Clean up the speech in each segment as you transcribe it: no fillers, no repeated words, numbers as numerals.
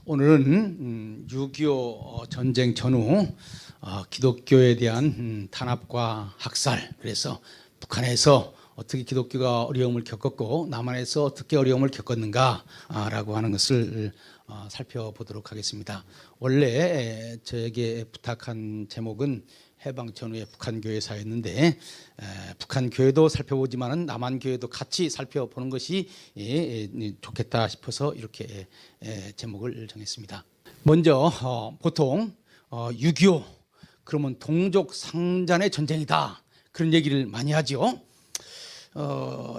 오늘은 6.25 전쟁 전후 기독교에 대한 탄압과 학살, 그래서 북한에서 어떻게 기독교가 어려움을 겪었고 남한에서 어떻게 어려움을 겪었는가라고 하는 것을 살펴보도록 하겠습니다. 원래 저에게 부탁한 제목은 해방 전후의 북한 교회사였는데 북한 교회도 살펴보지만은 남한 교회도 같이 살펴보는 것이 좋겠다 싶어서 이렇게 제목을 정했습니다. 먼저 보통 6.25 그러면 동족 상잔의 전쟁이다 그런 얘기를 많이 하죠.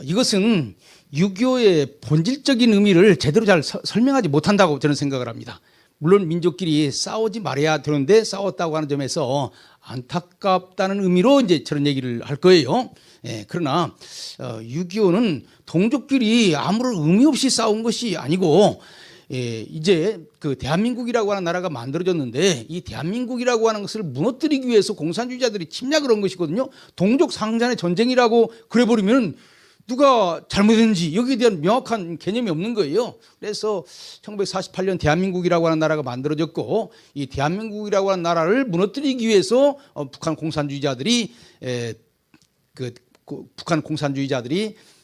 이것은 6.25의 본질적인 의미를 제대로 잘 설명하지 못한다고 저는 생각을 합니다. 물론 민족끼리 싸우지 말아야 되는데 싸웠다고 하는 점에서 안타깝다는 의미로 이제 저런 얘기를 할 거예요. 그러나 6.25는 동족끼리 아무런 의미 없이 싸운 것이 아니고 이제 그 대한민국이라고 하는 나라가 만들어졌는데 이 대한민국이라고 하는 것을 무너뜨리기 위해서 공산주의자들이 침략을 한 것이거든요. 동족 상잔의 전쟁이라고 그래버리면 누가 잘못했는지 여기에 대한 명확한 개념이 없는 거예요. 그래서 1948년 대한민국이라고 하는 나라가 만들어졌고 이 대한민국이라고 하는 나라를 무너뜨리기 위해서 북한 공산주의자들이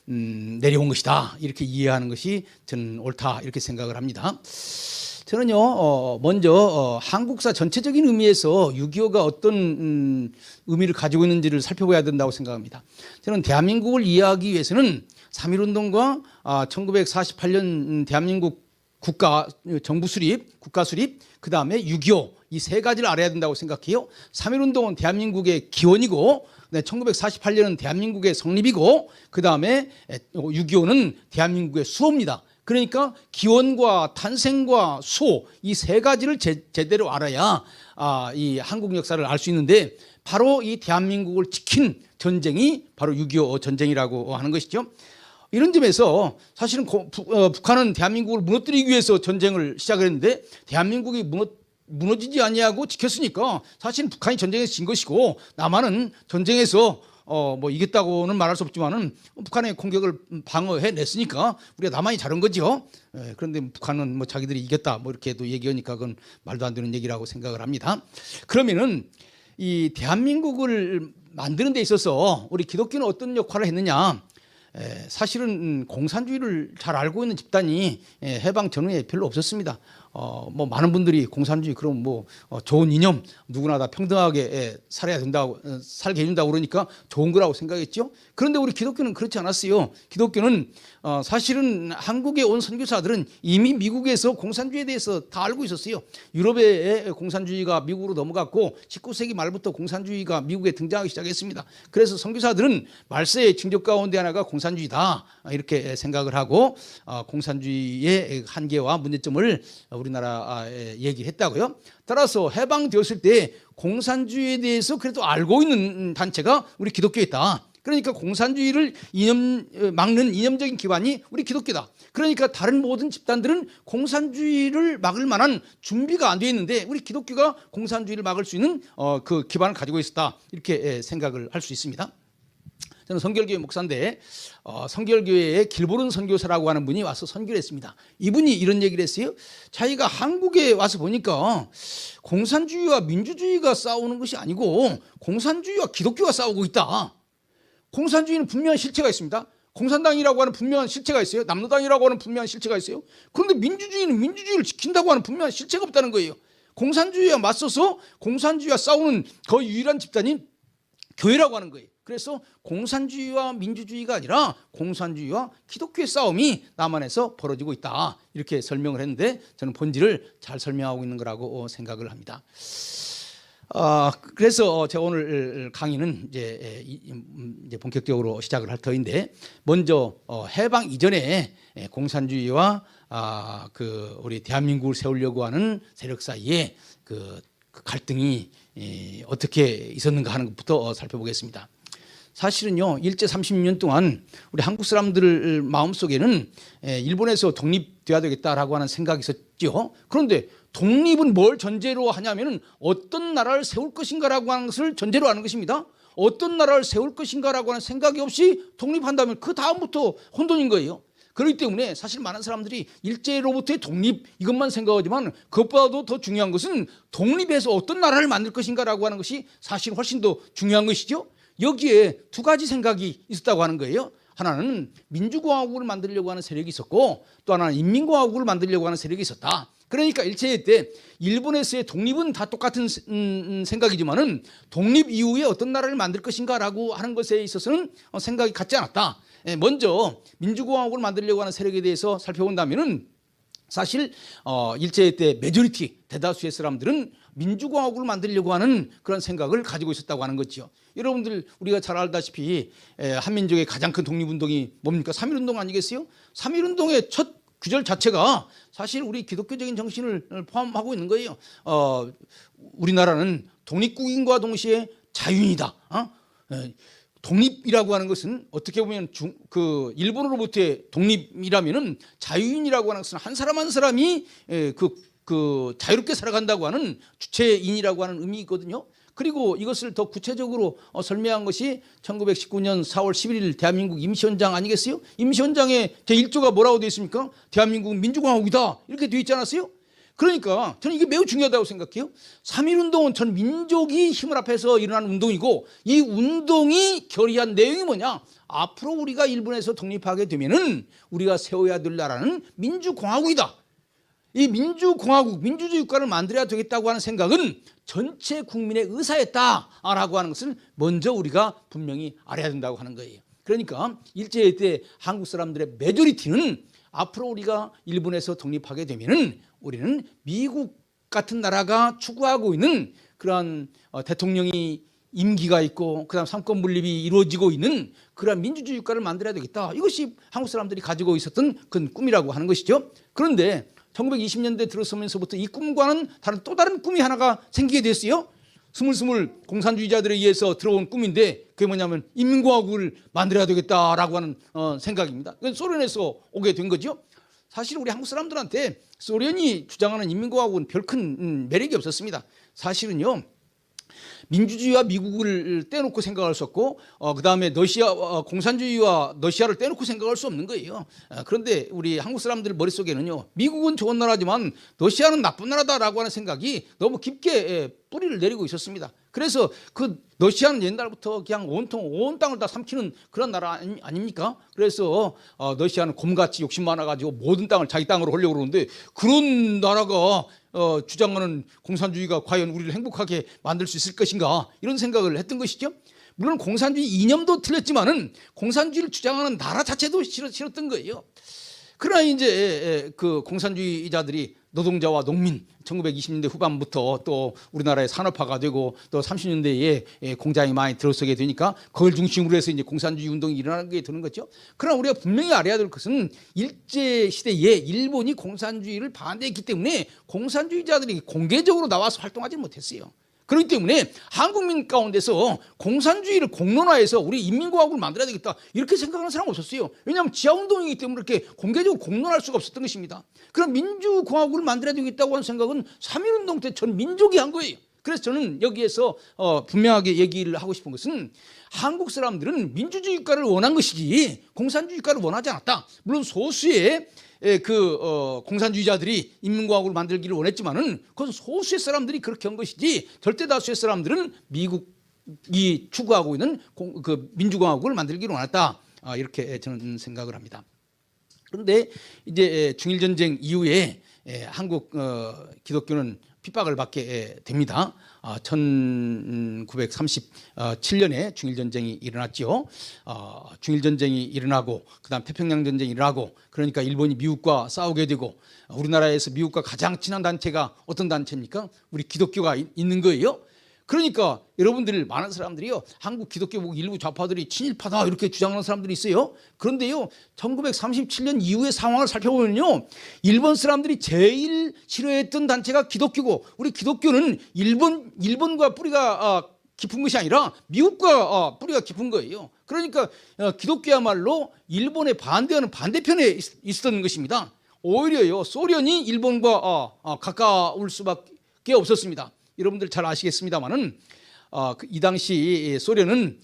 내려온 것이다 이렇게 이해하는 것이 저는 옳다 이렇게 생각을 합니다. 저는요 먼저 한국사 전체적인 의미에서 6.25가 어떤 의미를 가지고 있는지를 살펴봐야 된다고 생각합니다. 저는 대한민국을 이해하기 위해서는 3.1운동과 1948년 대한민국 정부 수립, 국가 수립, 그 다음에 6.25 이 세 가지를 알아야 된다고 생각해요. 3.1운동은 대한민국의 기원이고 1948년은 대한민국의 성립이고 그 다음에 6.25는 대한민국의 수호입니다. 그러니까 기원과 탄생과 수호 이 세 가지를 제대로 알아야 이 한국 역사를 알 수 있는데 바로 이 대한민국을 지킨 전쟁이 바로 6.25 전쟁이라고 하는 것이죠. 이런 점에서 사실은 북한은 대한민국을 무너뜨리기 위해서 전쟁을 시작했는데 대한민국이 무너지지 아니하고 지켰으니까 사실은 북한이 전쟁에서 진 것이고 남한은 전쟁에서 뭐 이겼다고는 말할 수 없지만은 북한의 공격을 방어해냈으니까 우리가 남한이 잘한 거죠. 그런데 북한은 뭐 자기들이 이겼다 뭐 이렇게도 얘기하니까 그건 말도 안 되는 얘기라고 생각을 합니다. 그러면은 이 대한민국을 만드는 데 있어서 우리 기독교는 어떤 역할을 했느냐? 사실은 공산주의를 잘 알고 있는 집단이 해방 전후에 별로 없었습니다. 뭐 많은 분들이 공산주의 그럼 뭐 좋은 이념 누구나 다 평등하게 살아야 된다고 살게 해준다고 그러니까 좋은 거라고 생각했죠. 그런데 우리 기독교는 그렇지 않았어요. 기독교는 사실은 한국에 온 선교사들은 이미 미국에서 공산주의에 대해서 다 알고 있었어요. 유럽의 공산주의가 미국으로 넘어갔고 19세기 말부터 공산주의가 미국에 등장하기 시작했습니다. 그래서 선교사들은 말세의 징조 가운데 하나가 공산주의다 이렇게 생각을 하고 공산주의의 한계와 문제점을 우리나라에 얘기했다고요. 따라서 해방되었을 때 공산주의에 대해서 그래도 알고 있는 단체가 우리 기독교였다. 그러니까 공산주의를 막는 이념적인 기반이 우리 기독교다. 그러니까 다른 모든 집단들은 공산주의를 막을 만한 준비가 안 되어 있는데 우리 기독교가 공산주의를 막을 수 있는 그 기반을 가지고 있었다. 이렇게 생각을 할 수 있습니다. 저는 성결교회 목사인데 성결교회의 길보른 선교사라고 하는 분이 와서 선교를 했습니다. 이분이 이런 얘기를 했어요. 자기가 한국에 와서 보니까 공산주의와 민주주의가 싸우는 것이 아니고 공산주의와 기독교가 싸우고 있다. 공산주의는 분명한 실체가 있습니다. 공산당이라고 하는 분명한 실체가 있어요. 남로당이라고 하는 분명한 실체가 있어요. 그런데 민주주의는 민주주의를 지킨다고 하는 분명한 실체가 없다는 거예요. 공산주의와 맞서서 공산주의와 싸우는 거의 유일한 집단이 교회라고 하는 거예요. 그래서 공산주의와 민주주의가 아니라 공산주의와 기독교의 싸움이 남한에서 벌어지고 있다. 이렇게 설명을 했는데 저는 본질을 잘 설명하고 있는 거라고 생각을 합니다. 그래서 제가 오늘 강의는 이제 본격적으로 시작을 할 터인데 먼저 해방 이전에 공산주의와 우리 대한민국을 세우려고 하는 세력 사이에 그 갈등이 어떻게 있었는가 하는 것부터 살펴보겠습니다. 사실은요 일제 30년 동안 우리 한국 사람들 마음속에는 일본에서 독립돼야 되겠다라고 하는 생각이 있었죠. 그런데 독립은 뭘 전제로 하냐면은 어떤 나라를 세울 것인가라고 하는 것을 전제로 하는 것입니다. 어떤 나라를 세울 것인가라고 하는 생각이 없이 독립한다면 그 다음부터 혼돈인 거예요. 그렇기 때문에 사실 많은 사람들이 일제로부터의 독립 이것만 생각하지만 그것보다도 더 중요한 것은 독립해서 어떤 나라를 만들 것인가라고 하는 것이 사실 훨씬 더 중요한 것이죠. 여기에 두 가지 생각이 있었다고 하는 거예요. 하나는 민주공화국을 만들려고 하는 세력이 있었고 또 하나는 인민공화국을 만들려고 하는 세력이 있었다. 그러니까 일제 때 일본에서의 독립은 다 똑같은 생각이지만은 독립 이후에 어떤 나라를 만들 것인가라고 하는 것에 있어서는 생각이 같지 않았다. 먼저 민주공화국을 만들려고 하는 세력에 대해서 살펴본다면은 사실 일제 때 메조리티 대다수의 사람들은 민주공화국을 만들려고 하는 그런 생각을 가지고 있었다고 하는 거죠. 여러분들 우리가 잘 알다시피 한민족의 가장 큰 독립운동이 뭡니까? 3.1운동 아니겠어요? 3.1운동의 첫 규절 자체가 사실 우리 기독교적인 정신을 포함하고 있는 거예요. 우리나라는 독립국인과 동시에 자유인이다. 독립이라고 하는 것은 어떻게 보면 일본으로부터의 독립이라면은 자유인이라고 하는 것은 한 사람 한 사람이 자유롭게 살아간다고 하는 주체인이라고 하는 의미거든요. 그리고 이것을 더 구체적으로 설명한 것이 1919년 4월 11일 대한민국 임시헌장 아니겠어요? 임시헌장의 제1조가 뭐라고 되어 있습니까? 대한민국은 민주공화국이다 이렇게 되어 있지 않았어요? 그러니까 저는 이게 매우 중요하다고 생각해요. 3.1운동은 전 민족이 힘을 합해서 일어나는 운동이고 이 운동이 결의한 내용이 뭐냐? 앞으로 우리가 일본에서 독립하게 되면은 우리가 세워야 될 나라는 민주공화국이다. 이 민주공화국, 민주주의 국가를 만들어야 되겠다고 하는 생각은 전체 국민의 의사였다라고 하는 것을 먼저 우리가 분명히 알아야 된다고 하는 거예요. 그러니까 일제 때 한국 사람들의 메조리티는 앞으로 우리가 일본에서 독립하게 되면은 우리는 미국 같은 나라가 추구하고 있는 그러한 대통령이 임기가 있고 그다음 삼권 분립이 이루어지고 있는 그러한 민주주의 국가를 만들어야 되겠다. 이것이 한국 사람들이 가지고 있었던 그 꿈이라고 하는 것이죠. 그런데 1920년대 들어서면서부터 이 꿈과는 또 다른 꿈이 하나가 생기게 됐어요. 스물스물 공산주의자들에 의해서 들어온 꿈인데 그게 뭐냐면 인민공화국을 만들어야 되겠다라고 하는 생각입니다. 그건 소련에서 오게 된 거죠. 사실 우리 한국 사람들한테 소련이 주장하는 인민공화국은 별 큰 매력이 없었습니다. 사실은요. 민주주의와 미국을 떼놓고 생각할 수 없고 그다음에 공산주의와 러시아를 떼놓고 생각할 수 없는 거예요. 그런데 우리 한국 사람들 머릿속에는요. 미국은 좋은 나라지만 러시아는 나쁜 나라다라고 하는 생각이 너무 깊게 뿌리를 내리고 있었습니다. 그래서 그 러시아는 옛날부터 그냥 온 땅을 다 삼키는 그런 나라 아닙니까? 그래서 러시아는 곰같이 욕심 많아가지고 모든 땅을 자기 땅으로 하려고 그러는데 그런 나라가 주장하는 공산주의가 과연 우리를 행복하게 만들 수 있을 것인가 이런 생각을 했던 것이죠. 물론 공산주의 이념도 틀렸지만은 공산주의를 주장하는 나라 자체도 싫었던 거예요. 그러나 이제 그 공산주의자들이 노동자와 농민 1920년대 후반부터 또 우리나라의 산업화가 되고 또 30년대에 공장이 많이 들어서게 되니까 그걸 중심으로 해서 이제 공산주의 운동이 일어나게 되는 거죠. 그러나 우리가 분명히 알아야 될 것은 일제 시대에 일본이 공산주의를 반대했기 때문에 공산주의자들이 공개적으로 나와서 활동하지 못했어요. 그렇기 때문에 한국민 가운데서 공산주의를 공론화해서 우리 인민공화국을 만들어야 되겠다 이렇게 생각하는 사람은 없었어요. 왜냐하면 지하운동이기 때문에 이렇게 공개적으로 공론화할 수가 없었던 것입니다. 그럼 민주공화국을 만들어야 되겠다고 하는 생각은 3.1운동 때 전 민족이 한 거예요. 그래서 저는 여기에서 분명하게 얘기를 하고 싶은 것은 한국 사람들은 민주주의 국가를 원한 것이지 공산주의 국가를 원하지 않았다. 물론 소수의 공산주의자들이 인민공화국을 만들기를 원했지만은 그건 소수의 사람들이 그렇게 한 것이지 절대 다수의 사람들은 미국이 추구하고 있는 그 민주공화국을 만들기를 원했다. 이렇게 저는 생각을 합니다. 그런데 이제 중일전쟁 이후에 한국 기독교는 핍박을 받게 됩니다. 1937년에 중일전쟁이 일어났죠. 중일전쟁이 일어나고 그다음 태평양전쟁이 일어나고 그러니까 일본이 미국과 싸우게 되고 우리나라에서 미국과 가장 친한 단체가 어떤 단체입니까? 우리 기독교가 있는 거예요. 그러니까 여러분들 많은 사람들이요 한국 기독교 일부 좌파들이 친일파다 이렇게 주장하는 사람들이 있어요. 그런데요 1937년 이후의 상황을 살펴보면요 일본 사람들이 제일 싫어했던 단체가 기독교고 우리 기독교는 일본과 뿌리가 깊은 것이 아니라 미국과 뿌리가 깊은 거예요. 그러니까 기독교야말로 일본에 반대하는 반대편에 있었던 것입니다. 오히려요 소련이 일본과 가까울 수밖에 없었습니다. 여러분들 잘 아시겠습니다만은 이 당시 소련은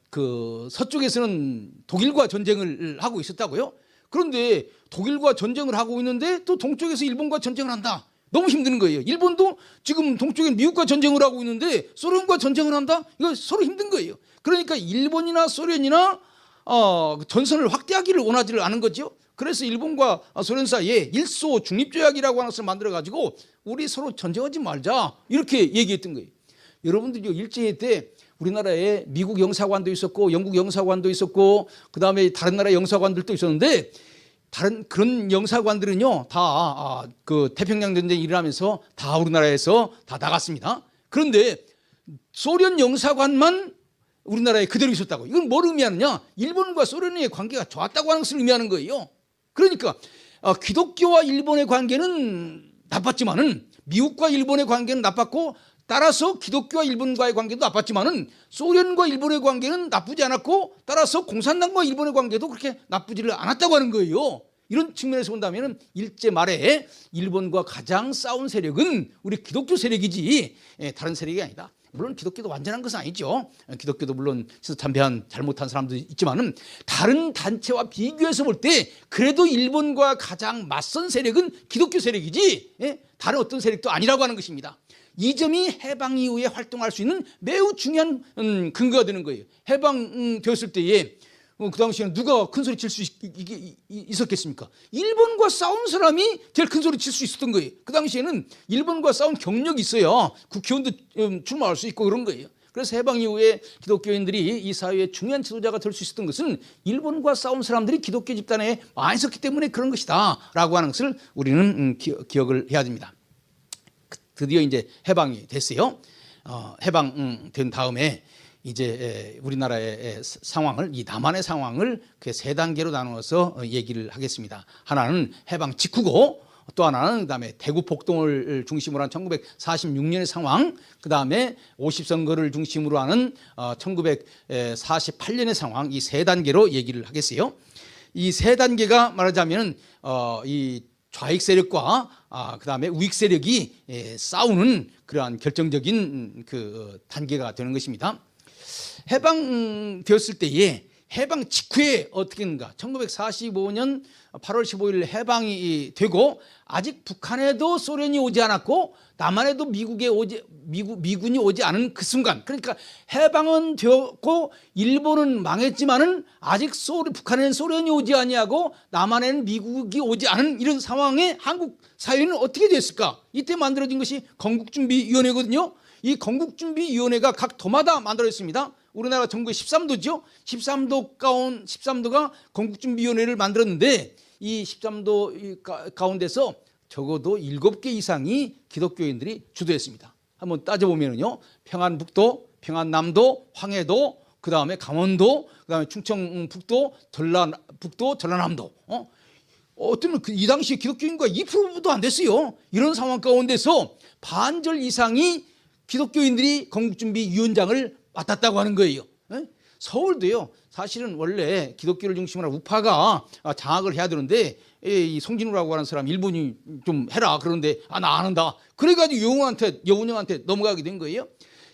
그 서쪽에서는 독일과 전쟁을 하고 있었다고요. 그런데 독일과 전쟁을 하고 있는데 또 동쪽에서 일본과 전쟁을 한다. 너무 힘든 거예요. 일본도 지금 동쪽에 미국과 전쟁을 하고 있는데 소련과 전쟁을 한다? 이거 서로 힘든 거예요. 그러니까 일본이나 소련이나 전선을 확대하기를 원하지를 않은 거죠. 그래서 일본과 소련 사이에 일소 중립조약이라고 하는 것을 만들어가지고 우리 서로 전쟁하지 말자 이렇게 얘기했던 거예요. 여러분들요, 일제히 때 우리나라에 미국 영사관도 있었고 영국 영사관도 있었고 그다음에 다른 나라 영사관들도 있었는데 다른 그런 영사관들은요 다 그 태평양 전쟁이 일어나면서 다 우리나라에서 다 나갔습니다. 그런데 소련 영사관만 우리나라에 그대로 있었다고. 이건 뭘 의미하느냐? 일본과 소련의 관계가 좋았다고 하는 것을 의미하는 거예요. 그러니까 기독교와 일본의 관계는 나빴지만은 미국과 일본의 관계는 나빴고 따라서 기독교와 일본과의 관계도 나빴지만은 소련과 일본의 관계는 나쁘지 않았고 따라서 공산당과 일본의 관계도 그렇게 나쁘지를 않았다고 하는 거예요. 이런 측면에서 본다면 일제 말에 일본과 가장 싸운 세력은 우리 기독교 세력이지 다른 세력이 아니다. 물론 기독교도 완전한 것은 아니죠. 기독교도 물론 참배한 잘못한 사람도 있지만은 다른 단체와 비교해서 볼 때 그래도 일본과 가장 맞선 세력은 기독교 세력이지 다른 어떤 세력도 아니라고 하는 것입니다. 이 점이 해방 이후에 활동할 수 있는 매우 중요한 근거가 되는 거예요. 해방되었을 때에 그 당시에는 누가 큰 소리 칠 수 있었겠습니까? 일본과 싸운 사람이 제일 큰 소리 칠 수 있었던 거예요. 그 당시에는 일본과 싸운 경력이 있어야 국회의원도 출마할 수 있고 그런 거예요. 그래서 해방 이후에 기독교인들이 이 사회의 중요한 지도자가 될 수 있었던 것은 일본과 싸운 사람들이 기독교 집단에 많이 있었기 때문에 그런 것이다 라고 하는 것을 우리는 기억을 해야 됩니다. 드디어 이제 해방이 됐어요. 해방된 다음에 이제 우리나라의 상황을, 이 남한의 상황을 그 세 단계로 나누어서 얘기를 하겠습니다. 하나는 해방 직후고 또 하나는 그다음에 대구 폭동을 중심으로 한 1946년의 상황, 그다음에 50선거를 중심으로 하는 1948년의 상황, 이 세 단계로 얘기를 하겠어요. 이 세 단계가 말하자면 이 좌익 세력과 그다음에 우익 세력이 싸우는 그러한 결정적인 그 단계가 되는 것입니다. 해방되었을 때에 해방 직후에 어떻게 했는가? 1945년 8월 15일 해방이 되고 아직 북한에도 소련이 오지 않았고 남한에도 미군이 오지 않은 그 순간, 그러니까 해방은 되었고 일본은 망했지만은 아직 북한에는 소련이 오지 아니하고 남한에는 미국이 오지 않은 이런 상황에 한국 사회는 어떻게 됐을까? 이때 만들어진 것이 건국준비위원회거든요. 이 건국준비위원회가 각 도마다 만들어졌습니다. 우리나라 전국에 13도죠. 13도가 건국준비위원회를 만들었는데 이 13도 가운데서 적어도 7개 이상이 기독교인들이 주도했습니다. 한번 따져보면요. 평안북도, 평안남도, 황해도, 그 다음에 강원도, 그 다음에 충청북도, 전라남도. 어쩌면 이 당시 기독교인과 2%도 안 됐어요. 이런 상황 가운데서 반절 이상이 기독교인들이 건국준비위원장을 맡았다고 하는 거예요. 서울도요. 사실은 원래 기독교를 중심으로 우파가 장악을 해야 되는데 이 송진우라고 하는 사람 일본이 좀 해라 그러는데 나 안 한다. 그래가지고 여운형한테 넘어가게 된 거예요.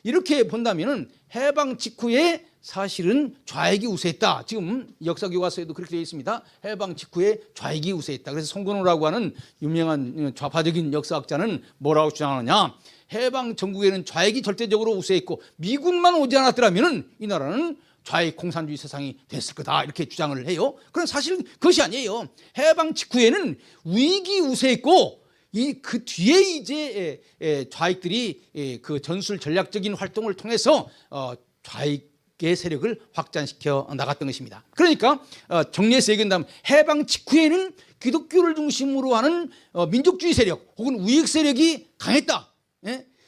이렇게 본다면은 해방 직후에 사실은 좌익이 우세했다. 지금 역사 교과서에도 그렇게 되어 있습니다. 해방 직후에 좌익이 우세했다. 그래서 송건호라고 하는 유명한 좌파적인 역사학자는 뭐라고 주장하느냐? 해방 전국에는 좌익이 절대적으로 우세했고 미군만 오지 않았더라면 이 나라는 좌익 공산주의 세상이 됐을 거다 이렇게 주장을 해요. 그럼 사실은 그것이 아니에요. 해방 직후에는 우익이 우세했고 그 뒤에 이제 좌익들이 그 전술 전략적인 활동을 통해서 좌익의 세력을 확장시켜 나갔던 것입니다. 그러니까 정리해서 얘기한다면 해방 직후에는 기독교를 중심으로 하는 민족주의 세력 혹은 우익 세력이 강했다.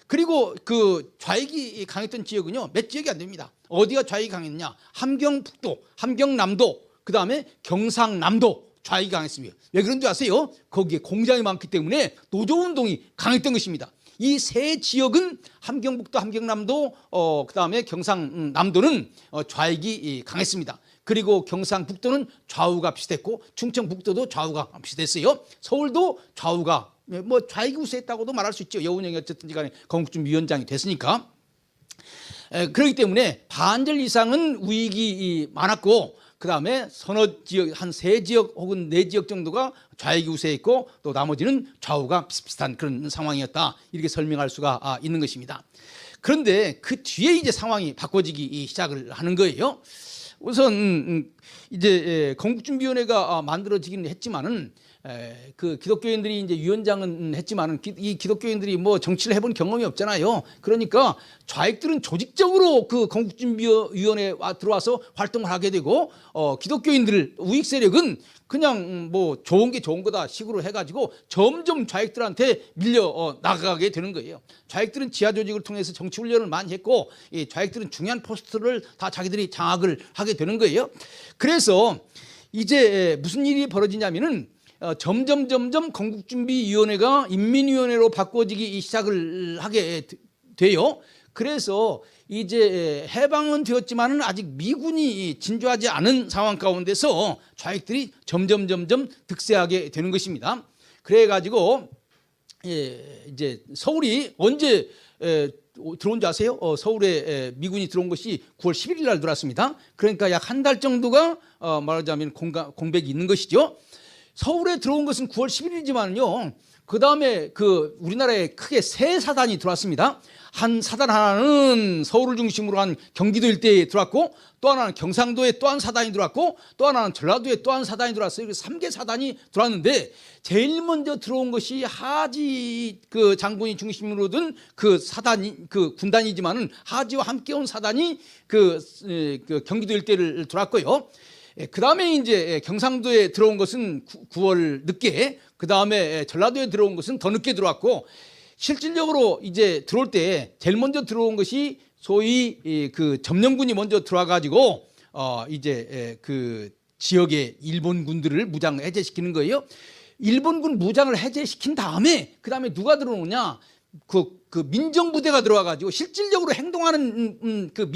그리고 그 좌익이 강했던 지역은요 몇 지역이 안 됩니다. 어디가 좌익이 강했냐? 함경북도, 함경남도, 그 다음에 경상남도 좌익이 강했습니다. 왜 그런지 아세요? 거기에 공장이 많기 때문에 노조운동이 강했던 것입니다. 이 세 지역은 함경북도, 함경남도, 그 다음에 경상남도는 좌익이 강했습니다. 그리고 경상북도는 좌우가 비슷했고 충청북도도 좌우가 비슷했어요. 서울도 좌우가 뭐 좌익이 우세했다고도 말할 수 있죠. 여운형이 어쨌든 간에 건국준비위원장이 됐으니까. 그렇기 때문에 반절 이상은 우익이 많았고 그다음에 서너 지역, 한 세 지역 혹은 네 지역 정도가 좌익이 우세했고 또 나머지는 좌우가 비슷비슷한 그런 상황이었다. 이렇게 설명할 수가 있는 것입니다. 그런데 그 뒤에 이제 상황이 바꿔지기 시작을 하는 거예요. 우선 이제 건국준비위원회가 만들어지기는 했지만은 그 기독교인들이 이제 위원장은 했지만은 이 기독교인들이 뭐 정치를 해본 경험이 없잖아요. 그러니까 좌익들은 조직적으로 그 건국준비위원회에 들어와서 활동을 하게 되고 기독교인들 우익 세력은 그냥 뭐 좋은 게 좋은 거다 식으로 해가지고 점점 좌익들한테 밀려 나가게 되는 거예요. 좌익들은 지하 조직을 통해서 정치 훈련을 많이 했고 이 좌익들은 중요한 포스트를 다 자기들이 장악을 하게 되는 거예요. 그래서 이제 무슨 일이 벌어지냐면은 점점 건국준비위원회가 인민위원회로 바꿔지기 시작을 하게 돼요. 그래서 이제 해방은 되었지만은 아직 미군이 진주하지 않은 상황 가운데서 좌익들이 점점 득세하게 되는 것입니다. 그래가지고 이제 서울이 언제 들어온 줄 아세요? 서울에 미군이 들어온 것이 9월 11일 날 들어왔습니다. 그러니까 약 한 달 정도가 말하자면 공백이 있는 것이죠. 서울에 들어온 것은 9월 10일이지만요. 그 다음에 그 우리나라에 크게 세 사단이 들어왔습니다. 한 사단 하나는 서울을 중심으로 한 경기도 일대에 들어왔고 또 하나는 경상도에 또 한 사단이 들어왔고 또 하나는 전라도에 또 한 사단이 들어왔어요. 그래서 3개 사단이 들어왔는데 제일 먼저 들어온 것이 하지 그 장군이 중심으로 둔 그 사단이 그 군단이지만은 하지와 함께 온 사단이 그 경기도 일대를 들어왔고요. 그 다음에 이제 경상도에 들어온 것은 9월 늦게, 그 다음에 전라도에 들어온 것은 더 늦게 들어왔고, 실질적으로 이제 들어올 때 제일 먼저 들어온 것이 소위 그 점령군이 먼저 들어와 가지고 이제 그 지역의 일본 군들을 무장 해제시키는 거예요. 일본군 무장을 해제시킨 다음에 그 다음에 누가 들어오느냐? 그 민정부대가 들어와가지고 실질적으로 행동하는 그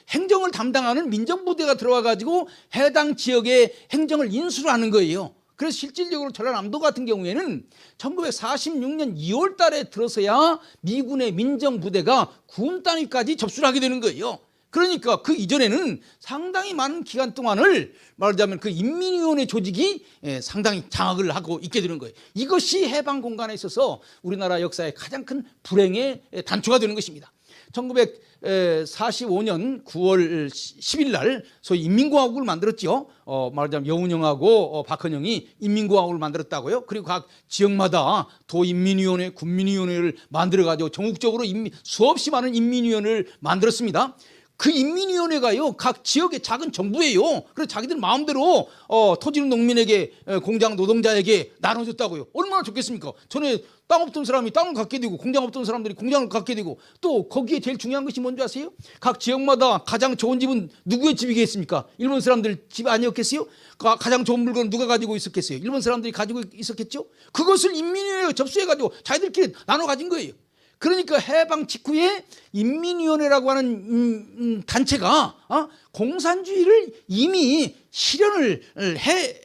행정을 담당하는 민정부대가 들어와가지고 해당 지역의 행정을 인수를 하는 거예요. 그래서 실질적으로 전라남도 같은 경우에는 1946년 2월 달에 들어서야 미군의 민정부대가 군 단위까지 접수를 하게 되는 거예요. 그러니까 그 이전에는 상당히 많은 기간 동안을 말하자면 그 인민위원회 조직이 상당히 장악을 하고 있게 되는 거예요. 이것이 해방 공간에 있어서 우리나라 역사의 가장 큰 불행의 단초가 되는 것입니다. 1945년 9월 10일 날 소위 인민공화국을 만들었죠. 말하자면 여운형하고 박헌영이 인민공화국을 만들었다고요. 그리고 각 지역마다 도인민위원회, 군민위원회를 만들어가지고 전국적으로 수없이 많은 인민위원회를 만들었습니다. 그 인민위원회가요 각 지역의 작은 정부예요. 그래서 자기들 마음대로 토지는 농민에게, 공장 노동자에게 나눠줬다고요. 얼마나 좋겠습니까? 전에 땅 없던 사람이 땅을 갖게 되고 공장 없던 사람들이 공장을 갖게 되고, 또 거기에 제일 중요한 것이 뭔지 아세요? 각 지역마다 가장 좋은 집은 누구의 집이겠습니까? 일본 사람들 집 아니었겠어요? 가장 좋은 물건은 누가 가지고 있었겠어요? 일본 사람들이 가지고 있었겠죠? 그것을 인민위원회가 접수해가지고 자기들끼리 나눠 가진 거예요. 그러니까 해방 직후에 인민위원회라고 하는 단체가 공산주의를 이미 실현을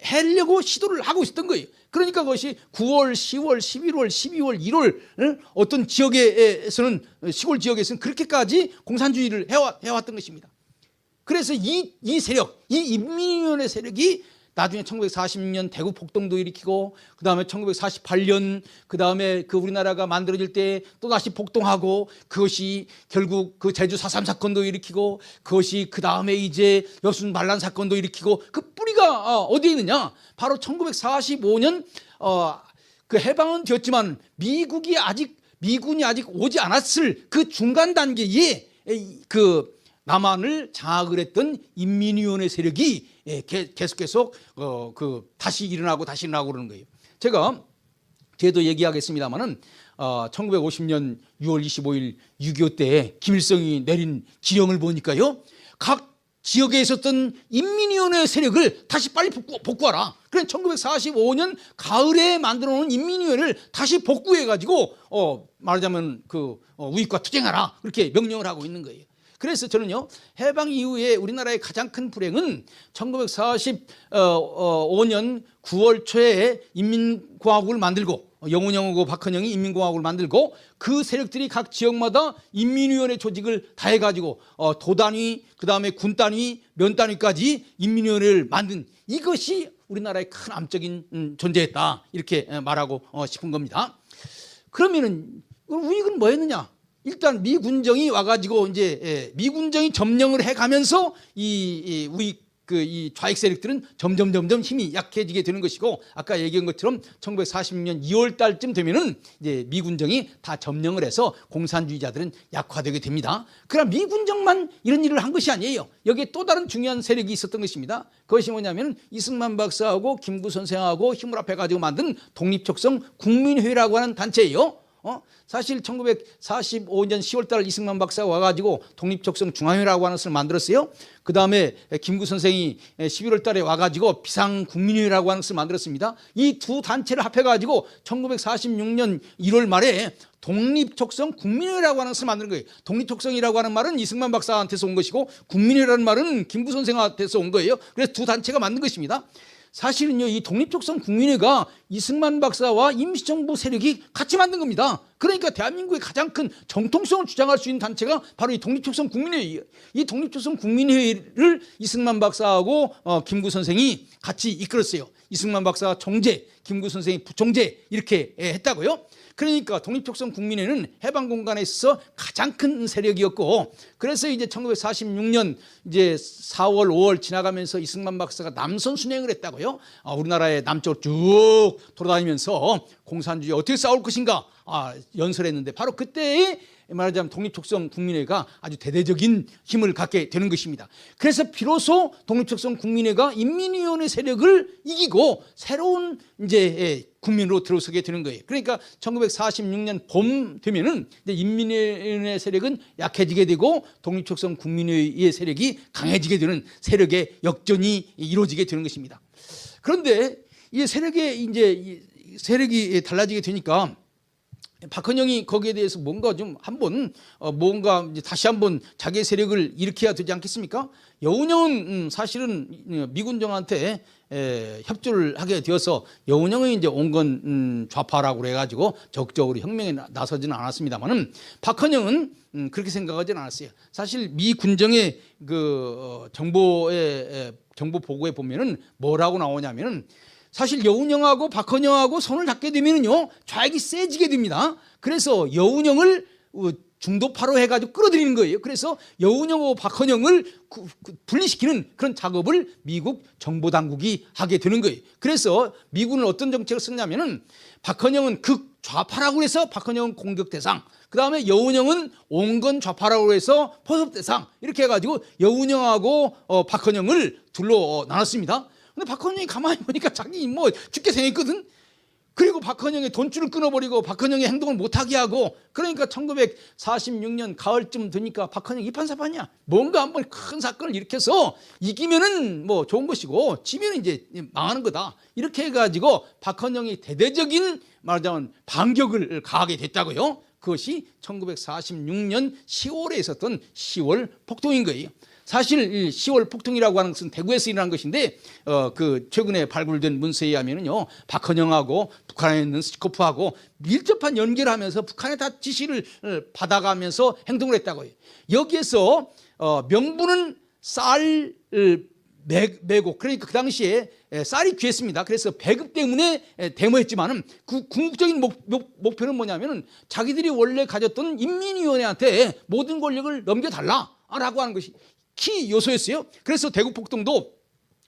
하려고 시도를 하고 있었던 거예요. 그러니까 그것이 9월, 10월, 11월, 12월, 1월 어떤 지역에서는, 시골 지역에서는 그렇게까지 공산주의를 해왔던 것입니다. 그래서 이 세력, 이 인민위원회 세력이 나중에 1940년 대구 폭동도 일으키고, 그 다음에 1948년, 그 다음에 그 우리나라가 만들어질 때 또다시 폭동하고, 그것이 결국 그 제주 4.3 사건도 일으키고, 그것이 그 다음에 이제 여순 반란 사건도 일으키고, 그 뿌리가 어디에 있느냐? 바로 1945년 그 해방은 되었지만 미군이 아직 오지 않았을 그 중간 단계에 그 남한을 장악을 했던 인민위원회 세력이 계속 다시 일어나고 그러는 거예요. 제가 뒤에도 얘기하겠습니다만은 1950년 6월 25일 6.25 때 김일성이 내린 지령을 보니까요, 각 지역에 있었던 인민위원회 세력을 다시 빨리 복구하라. 그래서 1945년 가을에 만들어 놓은 인민위원회를 다시 복구해가지고 말하자면 그 우익과 투쟁하라, 그렇게 명령을 하고 있는 거예요. 그래서 저는요, 해방 이후에 우리나라의 가장 큰 불행은 1945년 9월 초에 인민공화국을 만들고 여운형하고 박헌영이 인민공화국을 만들고 그 세력들이 각 지역마다 인민위원회 조직을 다 해가지고 도단위, 그다음에 군단위, 면단위까지 인민위원회를 만든 이것이 우리나라의 큰 암적인 존재였다 이렇게 말하고 싶은 겁니다. 그러면은 우익은 뭐였느냐? 일단 미군정이 와가지고 이제 미군정이 점령을 해가면서 이 우익 이 좌익 세력들은 점점 힘이 약해지게 되는 것이고 아까 얘기한 것처럼 1946년 2월 달쯤 되면은 이제 미군정이 다 점령을 해서 공산주의자들은 약화되게 됩니다. 그러나 미군정만 이런 일을 한 것이 아니에요. 여기에 또 다른 중요한 세력이 있었던 것입니다. 그것이 뭐냐면 이승만 박사하고 김구 선생하고 힘을 합해가지고 만든 독립적성 국민회의라고 하는 단체예요. 사실 1945년 10월 달 이승만 박사가 와가지고 독립적성 중앙회라고 하는 것을 만들었어요. 그 다음에 김구 선생이 11월 달에 와가지고 비상국민회라고 하는 것을 만들었습니다. 이 두 단체를 합해가지고 1946년 1월 말에 독립적성 국민회라고 하는 것을 만드는 거예요. 독립적성이라고 하는 말은 이승만 박사한테서 온 것이고 국민회라는 말은 김구 선생한테서 온 거예요. 그래서 두 단체가 만든 것입니다. 사실은요, 이 독립적성 국민회가 이승만 박사와 임시정부 세력이 같이 만든 겁니다. 그러니까 대한민국의 가장 큰 정통성을 주장할 수 있는 단체가 바로 이 독립적성 국민회의예요. 이 독립적성 국민회의를 이승만 박사하고 김구 선생이 같이 이끌었어요. 이승만 박사가 총재, 김구 선생이 부총재 이렇게 했다고요. 그러니까 독립적성 국민회는 해방 공간에 있어서 가장 큰 세력이었고, 그래서 이제 1946년 이제 4월, 5월 지나가면서 이승만 박사가 남선 순행을 했다고요. 우리나라의 남쪽을 쭉 돌아다니면서 공산주의 어떻게 싸울 것인가 연설했는데 바로 그때에 말하자면 독립적성 국민회가 아주 대대적인 힘을 갖게 되는 것입니다. 그래서 비로소 독립적성 국민회가 인민위원회 세력을 이기고 새로운 이제 국민으로 들어서게 되는 거예요. 그러니까 1946년 봄 되면은 이제 인민위원회 세력은 약해지게 되고 독립적성 국민회의 세력이 강해지게 되는 세력의 역전이 이루어지게 되는 것입니다. 그런데 이 세력이 달라지게 되니까 박헌영이 거기에 대해서 뭔가 좀 한번 뭔가 이제 다시 한번 자기의 세력을 일으켜야 되지 않겠습니까? 여운형은 사실은 미군정한테 협조를 하게 되어서 여운형은 이제 온건 좌파라고 그래가지고 적극적으로 혁명에 나서지는 않았습니다만은 박헌영은 그렇게 생각하지는 않았어요. 사실 미군정의 그 정보 보고에 보면은 뭐라고 나오냐면은 사실 여운형하고 박헌영하고 손을 잡게 되면은요 좌익이 세지게 됩니다. 그래서 여운형을 중도파로 해가지고 끌어들이는 거예요. 그래서 여운형하고 박헌영을 분리시키는 그런 작업을 미국 정보당국이 하게 되는 거예요. 그래서 미군은 어떤 정책을 썼냐면은 박헌영은 극좌파라고 해서 박헌영은 공격 대상, 그 다음에 여운형은 온건 좌파라고 해서 포섭 대상, 이렇게 해가지고 여운형하고 박헌영을 둘로 나눴습니다. 근데 박헌영이 가만히 보니까 자기 뭐 죽게 생겼거든. 그리고 박헌영의 돈줄을 끊어버리고 박헌영의 행동을 못하게 하고, 그러니까 1946년 가을쯤 되니까 박헌영 이판사판이야. 뭔가 한번 큰 사건을 일으켜서 이기면은 뭐 좋은 것이고 지면은 이제 망하는 거다. 이렇게 해가지고 박헌영이 대대적인 말하자면 반격을 가하게 됐다고요. 그것이 1946년 10월에 있었던 10월 폭동인 거예요. 사실 10월 폭동이라고 하는 것은 대구에서 일어난 것인데 그 최근에 발굴된 문서에 의하면은요 박헌영하고 북한에 있는 스코프하고 밀접한 연계를 하면서 북한에 다 지시를 받아가면서 행동을 했다고 해요. 여기에서 명분은 쌀 매고, 그러니까 그 당시에 쌀이 귀했습니다. 그래서 배급 때문에 데모했지만은 그 궁극적인 목표는 뭐냐면은 자기들이 원래 가졌던 인민위원회한테 모든 권력을 넘겨달라라고 하는 것이 키 요소였어요. 그래서 대구 폭동도